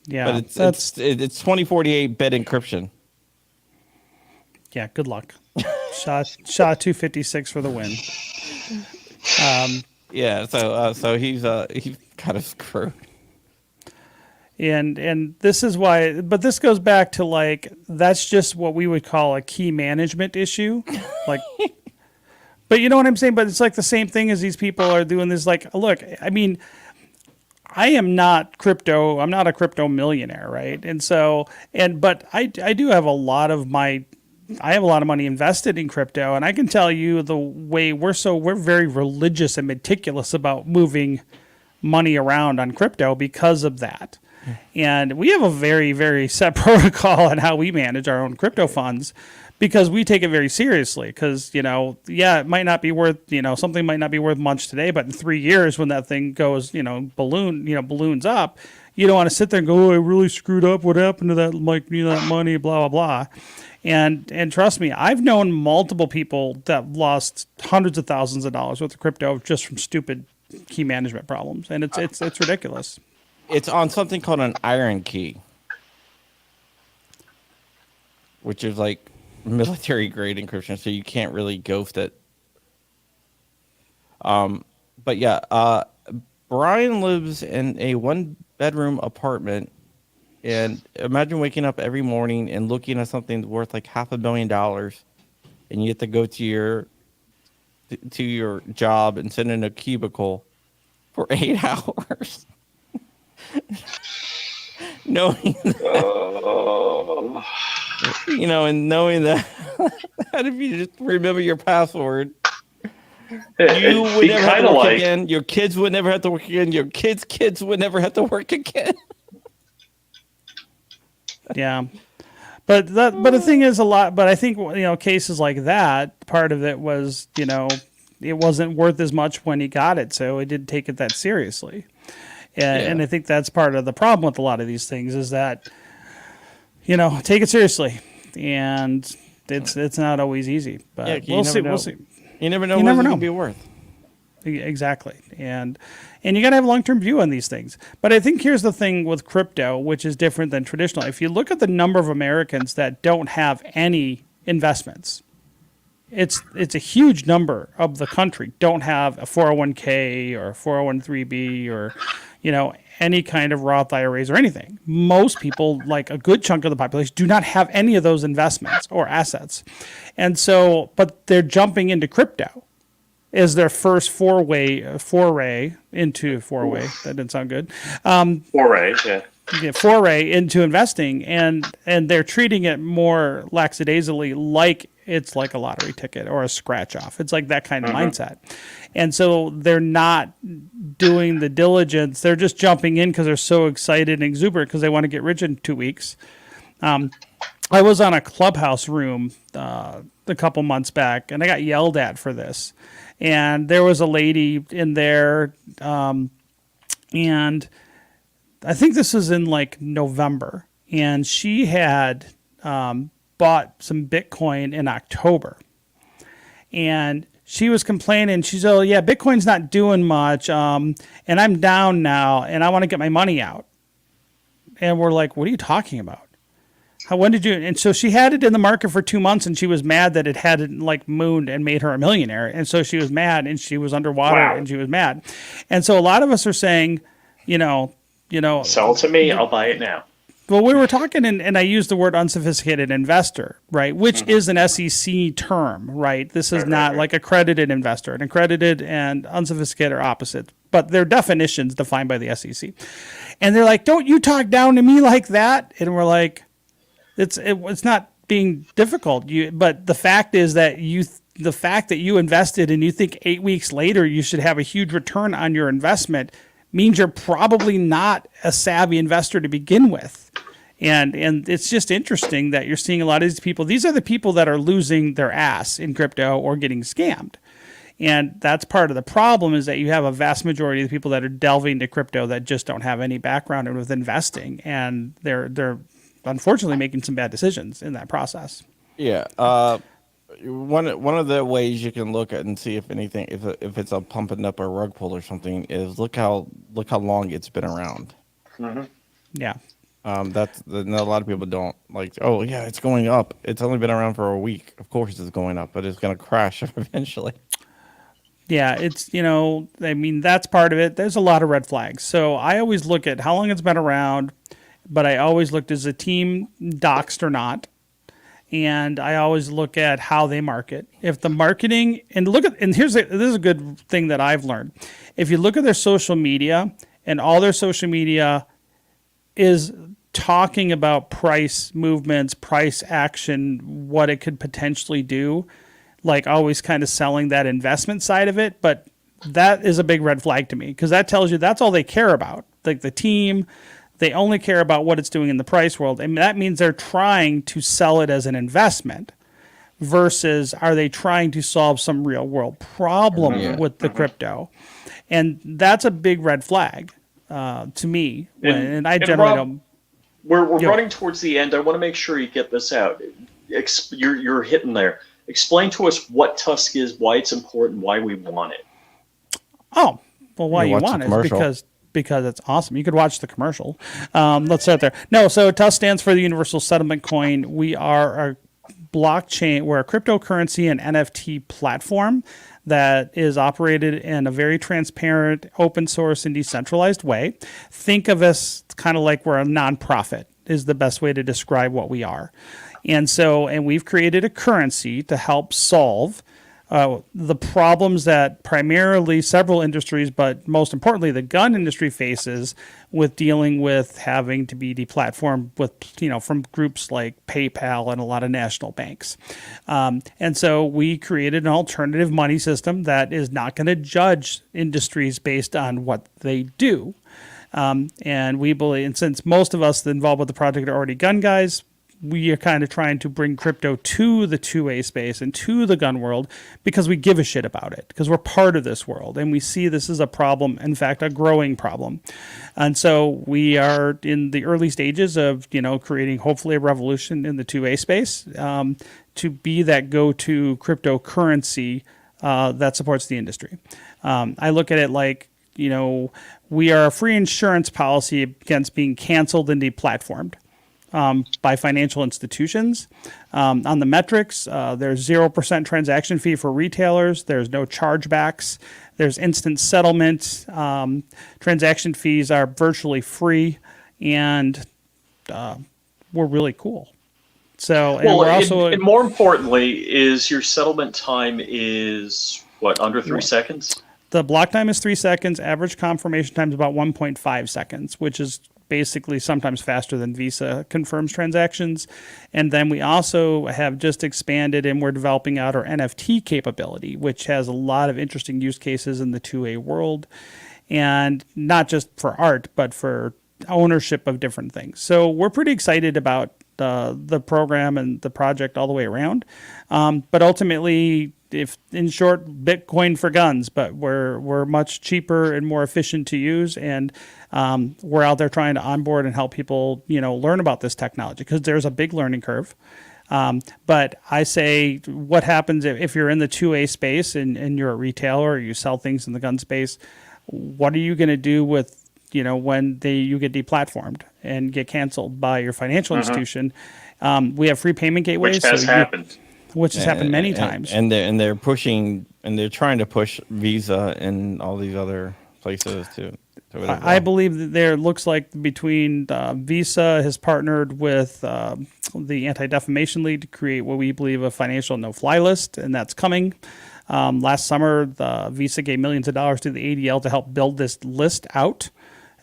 Yeah, But it's 2048 bit encryption. Yeah, good luck. Shot 256 for the win. Yeah, so he's kind of screwed. And this is why, but this goes back to like, that's just what we would call a key management issue. Like, but you know what I'm saying? But it's like the same thing as these people are doing this. Like, look, I mean, I am not crypto. I'm not a crypto millionaire, right? And so, but I do have a lot of money invested in crypto, and I can tell you the way we're very religious and meticulous about moving money around on crypto because of that. And we have a very, very set protocol on how we manage our own crypto funds because we take it very seriously. Because, it might not be worth, something might not be worth much today, but in 3 years when that thing goes, balloons up, you don't want to sit there and go, oh, I really screwed up. What happened to that, that money, blah, blah, blah. And trust me, I've known multiple people that lost hundreds of thousands of dollars worth of crypto just from stupid key management problems. And it's ridiculous. It's on something called an iron key, which is like military grade encryption, so you can't really ghost it. But yeah, Brian lives in a 1-bedroom apartment, and imagine waking up every morning and looking at something worth like $500,000, and you have to go to your job and sit in a cubicle for 8 hours. knowing that, and knowing that if you just remember your password, you would never have to work again. Your kids would never have to work again. Your kids would never have to work again. Yeah. But the thing is but I think, cases like that, part of it was, it wasn't worth as much when he got it. So he didn't take it that seriously. And I think that's part of the problem with a lot of these things is that, take it seriously, and it's not always easy. But we'll see. You never know what it's going to be worth. Exactly, and you got to have a long-term view on these things. But I think here's the thing with crypto, which is different than traditional. If you look at the number of Americans that don't have any investments, it's a huge number of the country don't have a 401k or a 401(b) or any kind of Roth IRAs or anything. Most people, like a good chunk of the population, do not have any of those investments or assets. And so, but they're jumping into crypto as their first foray into that didn't sound good. Foray into investing, and they're treating it more lackadaisically, like it's like a lottery ticket or a scratch off. It's like that kind of mindset. And so they're not doing the diligence. They're just jumping in because they're so excited and exuberant because they want to get rich in 2 weeks. I was on a Clubhouse room a couple months back, and I got yelled at for this. And there was a lady in there, and I think this was in like November, and she had bought some Bitcoin in October. And she was complaining. She's, oh, yeah, Bitcoin's not doing much, and I'm down now, and I want to get my money out. And we're like, what are you talking about? When did you? And so she had it in the market for 2 months, and she was mad that it hadn't like mooned and made her a millionaire. And so she was mad, and she was underwater, and she was mad. And so a lot of us are saying, sell it to me, I'll buy it now. Well, we were talking, and I used the word unsophisticated investor, right? Which is an SEC term, right? This is not like accredited investor. An accredited and unsophisticated are opposites, but they're definitions defined by the SEC. And they're like, don't you talk down to me like that? And we're like, it's not being difficult. But the fact is that the fact that you invested and you think 8 weeks later you should have a huge return on your investment means you're probably not a savvy investor to begin with. And it's just interesting that you're seeing a lot of these people. These are the people that are losing their ass in crypto or getting scammed. And that's part of the problem, is that you have a vast majority of the people that are delving into crypto that just don't have any background with investing. And they're unfortunately making some bad decisions in that process. Yeah. one of the ways you can look at and see if anything, if it's a pumping up or rug pull or something, is look how long it's been around. Yeah. That's a lot of people don't like. Oh yeah, it's going up. It's only been around for a week. Of course it's going up, but it's going to crash eventually. Yeah, it's, I mean, that's part of it. There's a lot of red flags. So I always look at how long it's been around, but I always looked, is the team doxed or not? And I always look at how they market. If the marketing, and this is a good thing that I've learned. If you look at their social media, and all their social media is talking about price movements, price action, what it could potentially do, like always kind of selling that investment side of it. But that is a big red flag to me, because that tells you that's all they care about. Like the team, they only care about what it's doing in the price world. And that means they're trying to sell it as an investment versus are they trying to solve some real world problem with the crypto? And that's a big red flag to me. And I generally Rob, don't. We're running towards the end. I want to make sure you get this out. You're hitting there. Explain to us what TUSC is, why it's important, why we want it. Oh, well, why you want it is because it's awesome. You could watch the commercial. Let's start there. No, so TUSC stands for the Universal Settlement Coin. We are a blockchain. We're a cryptocurrency and NFT platform that is operated in a very transparent, open source, and decentralized way. Think of us kind of like we're a nonprofit is the best way to describe what we are. And we've created a currency to help solve the problems that primarily several industries, but most importantly, the gun industry faces with dealing with having to be deplatformed with, from groups like PayPal and a lot of national banks. And so we created an alternative money system that is not going to judge industries based on what they do. And we believe, and since most of us involved with the project are already gun guys, we are kind of trying to bring crypto to the 2A space and to the gun world because we give a shit about it, because we're part of this world and we see this as a problem, in fact, a growing problem. And so we are in the early stages of, creating hopefully a revolution in the 2A space to be that go-to cryptocurrency that supports the industry. I look at it like, we are a free insurance policy against being canceled and deplatformed. By financial institutions. On the metrics, there's 0% transaction fee for retailers. There's no chargebacks. There's instant settlement. Transaction fees are virtually free, and we're really cool. So, and we're also, and more importantly, is your settlement time is what, under 3 seconds? The block time is 3 seconds. Average confirmation time is about 1.5 seconds, which is basically sometimes faster than Visa confirms transactions. And then we also have just expanded and we're developing out our NFT capability, which has a lot of interesting use cases in the 2A world. And not just for art, but for ownership of different things. So we're pretty excited about the program and the project all the way around. But ultimately, if in short, Bitcoin for guns, but we're much cheaper and more efficient to use, and we're out there trying to onboard and help people, learn about this technology because there's a big learning curve. But I say, what happens if you're in the 2A space and you're a retailer or you sell things in the gun space? What are you going to do with when you get deplatformed and get canceled by your financial institution? We have free payment gateways, which has happened. Which has happened many times. And they're pushing and they're trying to push Visa and all these other places to I believe that there looks like between Visa has partnered with the Anti-Defamation League to create what we believe a financial no-fly list, and that's coming. Last summer, the Visa gave millions of dollars to the ADL to help build this list out.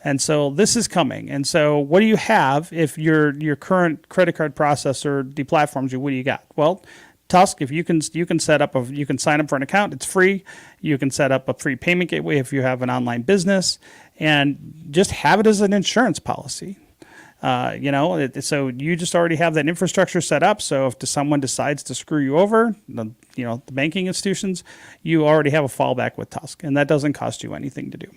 And so this is coming. And so what do you have if your current credit card processor deplatforms you? What do you got? Well, TUSC, if you can you can sign up for an account, it's free. You can set up a free payment gateway if you have an online business, and just have it as an insurance policy. So you just already have that infrastructure set up. So if someone decides to screw you over, the banking institutions, you already have a fallback with TUSC, and that doesn't cost you anything to do.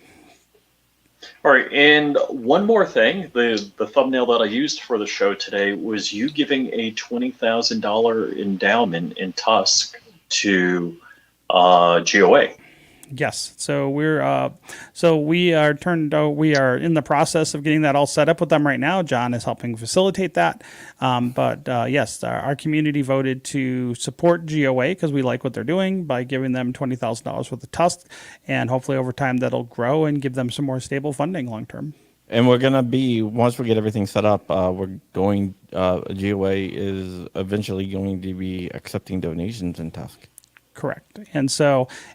All right, and one more thing: the thumbnail that I used for the show today was you giving a $20,000 endowment in Tusk to GOA. Yes. So we are in the process of getting that all set up with them right now. John is helping facilitate that. But yes, our community voted to support GOA because we like what they're doing by giving them $20,000 worth of Tusk, and hopefully over time that'll grow and give them some more stable funding long term. And we're gonna be, once we get everything set up, we're going. GOA is eventually going to be accepting donations in Tusk. Correct. And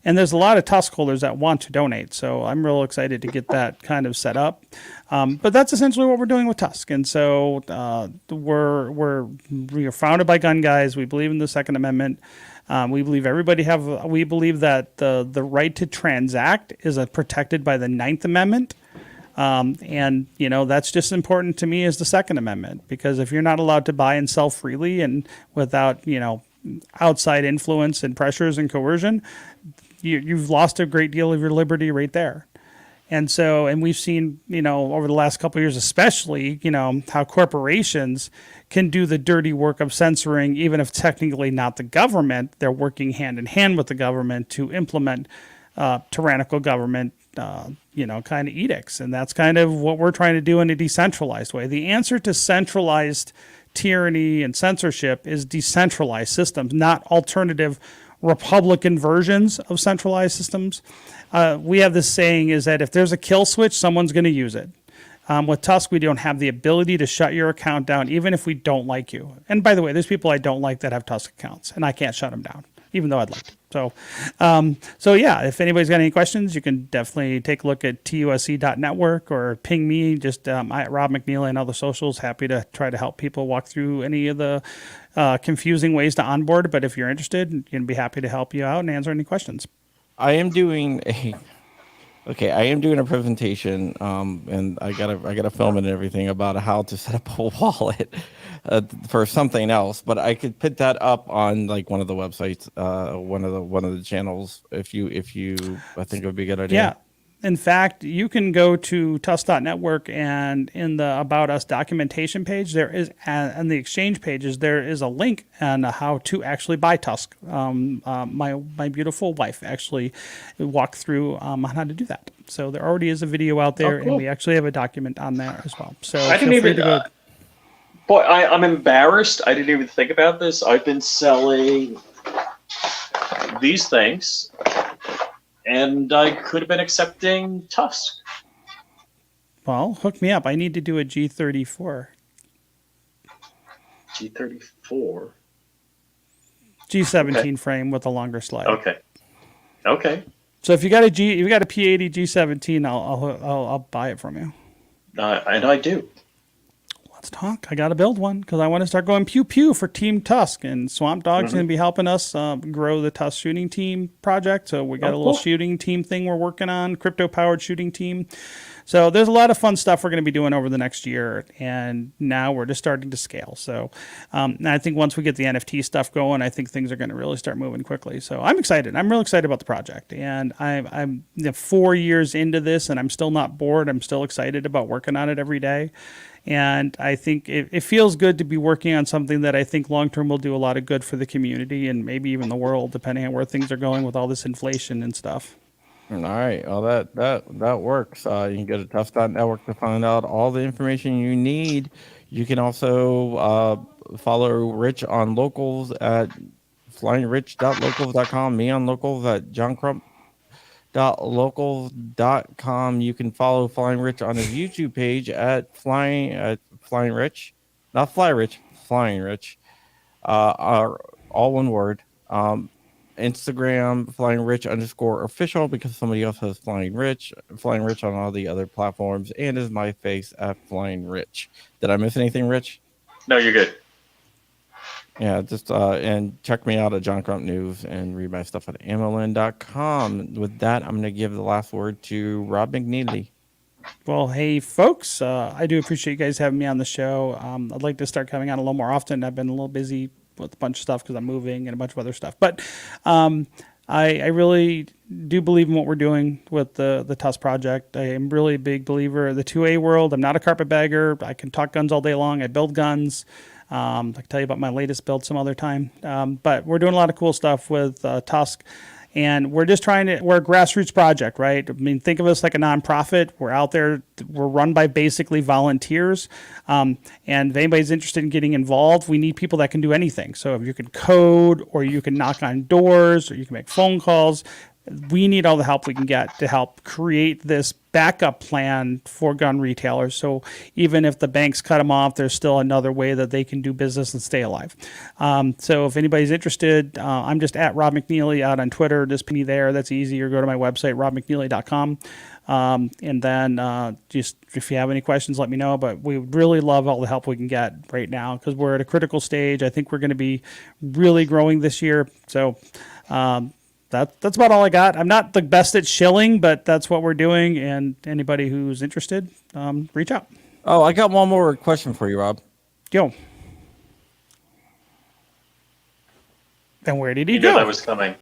there's a lot of Tusk holders that want to donate. So I'm real excited to get that kind of set up. But that's essentially what we're doing with Tusk. And so we are founded by gun guys. We believe in the Second Amendment. We believe we believe that the right to transact is protected by the Ninth Amendment. And that's just important to me as the Second Amendment, because if you're not allowed to buy and sell freely and without, outside influence and pressures and coercion, you've lost a great deal of your liberty right there. And we've seen, over the last couple of years, especially, how corporations can do the dirty work of censoring, even if technically not the government. They're working hand in hand with the government to implement tyrannical government, kind of edicts. And that's kind of what we're trying to do in a decentralized way. The answer to centralized tyranny and censorship is decentralized systems, not alternative Republican versions of centralized systems. We have this saying is that if there's a kill switch, someone's going to use it. With Tusk, we don't have the ability to shut your account down, even if we don't like you. And by the way, there's people I don't like that have Tusk accounts, and I can't shut them down, even though I'd like to. So yeah, if anybody's got any questions, you can definitely take a look at TUSC.network or ping me, just at Rob McNeely and other socials. Happy to try to help people walk through any of the confusing ways to onboard. But if you're interested, you can be happy to help you out and answer any questions. I am doing a presentation, and I gotta film it and everything about how to set up a wallet for something else. But I could put that up on like one of the websites, one of the channels. If you, I think it would be a good idea. Yeah. In fact, you can go to TUSC.network, and in the About Us documentation page, there is, and the exchange pages, there is a link on how to actually buy Tusk. My beautiful wife actually walked through on how to do that. So there already is a video out there, and we actually have a document on there as well. So I didn't even. Boy, I'm embarrassed. I didn't even think about this. I've been selling these things, and I could have been accepting Tusk. Well, hook me up. I need to do a G34. G34? G17 frame with a longer slide. Okay. So if you got a P80 G17, I'll buy it from you. And I do. Let's talk. I got to build one because I want to start going pew pew for Team Tusk, and Swamp Dog's going to be helping us grow the Tusk shooting team project. So we got a little shooting team thing we're working on, crypto powered shooting team. So there's a lot of fun stuff we're going to be doing over the next year, and now we're just starting to scale. So and I think once we get the NFT stuff going, I think things are going to really start moving quickly. So I'm excited. I'm really excited about the project, and I'm 4 years into this, and I'm still not bored. I'm still excited about working on it every day. And I think it feels good to be working on something that I think long-term will do a lot of good for the community and maybe even the world, depending on where things are going with all this inflation and stuff. All right. Well, that works. You can go to Tusk.network to find out all the information you need. You can also follow Rich on locals at flyingrich.locals.com, me on locals at johncrump.locals.com. You can follow Flying Rich on his YouTube page at Flying Rich, not Fly Rich, Flying Rich, all one word. Instagram, Flying Rich _official, because somebody else has Flying Rich on all the other platforms, and is my face at Flying Rich. Did I miss anything, Rich? No, you're good. Yeah, just and check me out at John Crump News and read my stuff at amolin.com. With that, I'm going to give the last word to Rob McNeely. Well, hey, folks, I do appreciate you guys having me on the show. I'd like to start coming on a little more often. I've been a little busy with a bunch of stuff because I'm moving and a bunch of other stuff. But I really do believe in what we're doing with the TUSC project. I am really a big believer of the 2A world. I'm not a carpetbagger. I can talk guns all day long. I build guns. I can tell you about my latest build some other time. But we're doing a lot of cool stuff with TUSC. And we're just we're a grassroots project, right? I mean, think of us like a nonprofit. We're out there. We're run by basically volunteers. And if anybody's interested in getting involved, we need people that can do anything. So if you can code, or you can knock on doors, or you can make phone calls, we need all the help we can get to help create this backup plan for gun retailers. So even if the banks cut them off, there's still another way that they can do business and stay alive. So if anybody's interested, I'm just at Rob McNeely out on Twitter. Just ping me there. That's easy. Or go to my website, robmcneely.com. And then just if you have any questions, let me know. But we really love all the help we can get right now because we're at a critical stage. I think we're going to be really growing this year. So that's about all I got. I'm not the best at shilling, but that's what we're doing. And anybody who's interested, reach out. Oh, I got one more question for you, Rob. Yo. And where did he You go? knew that was coming.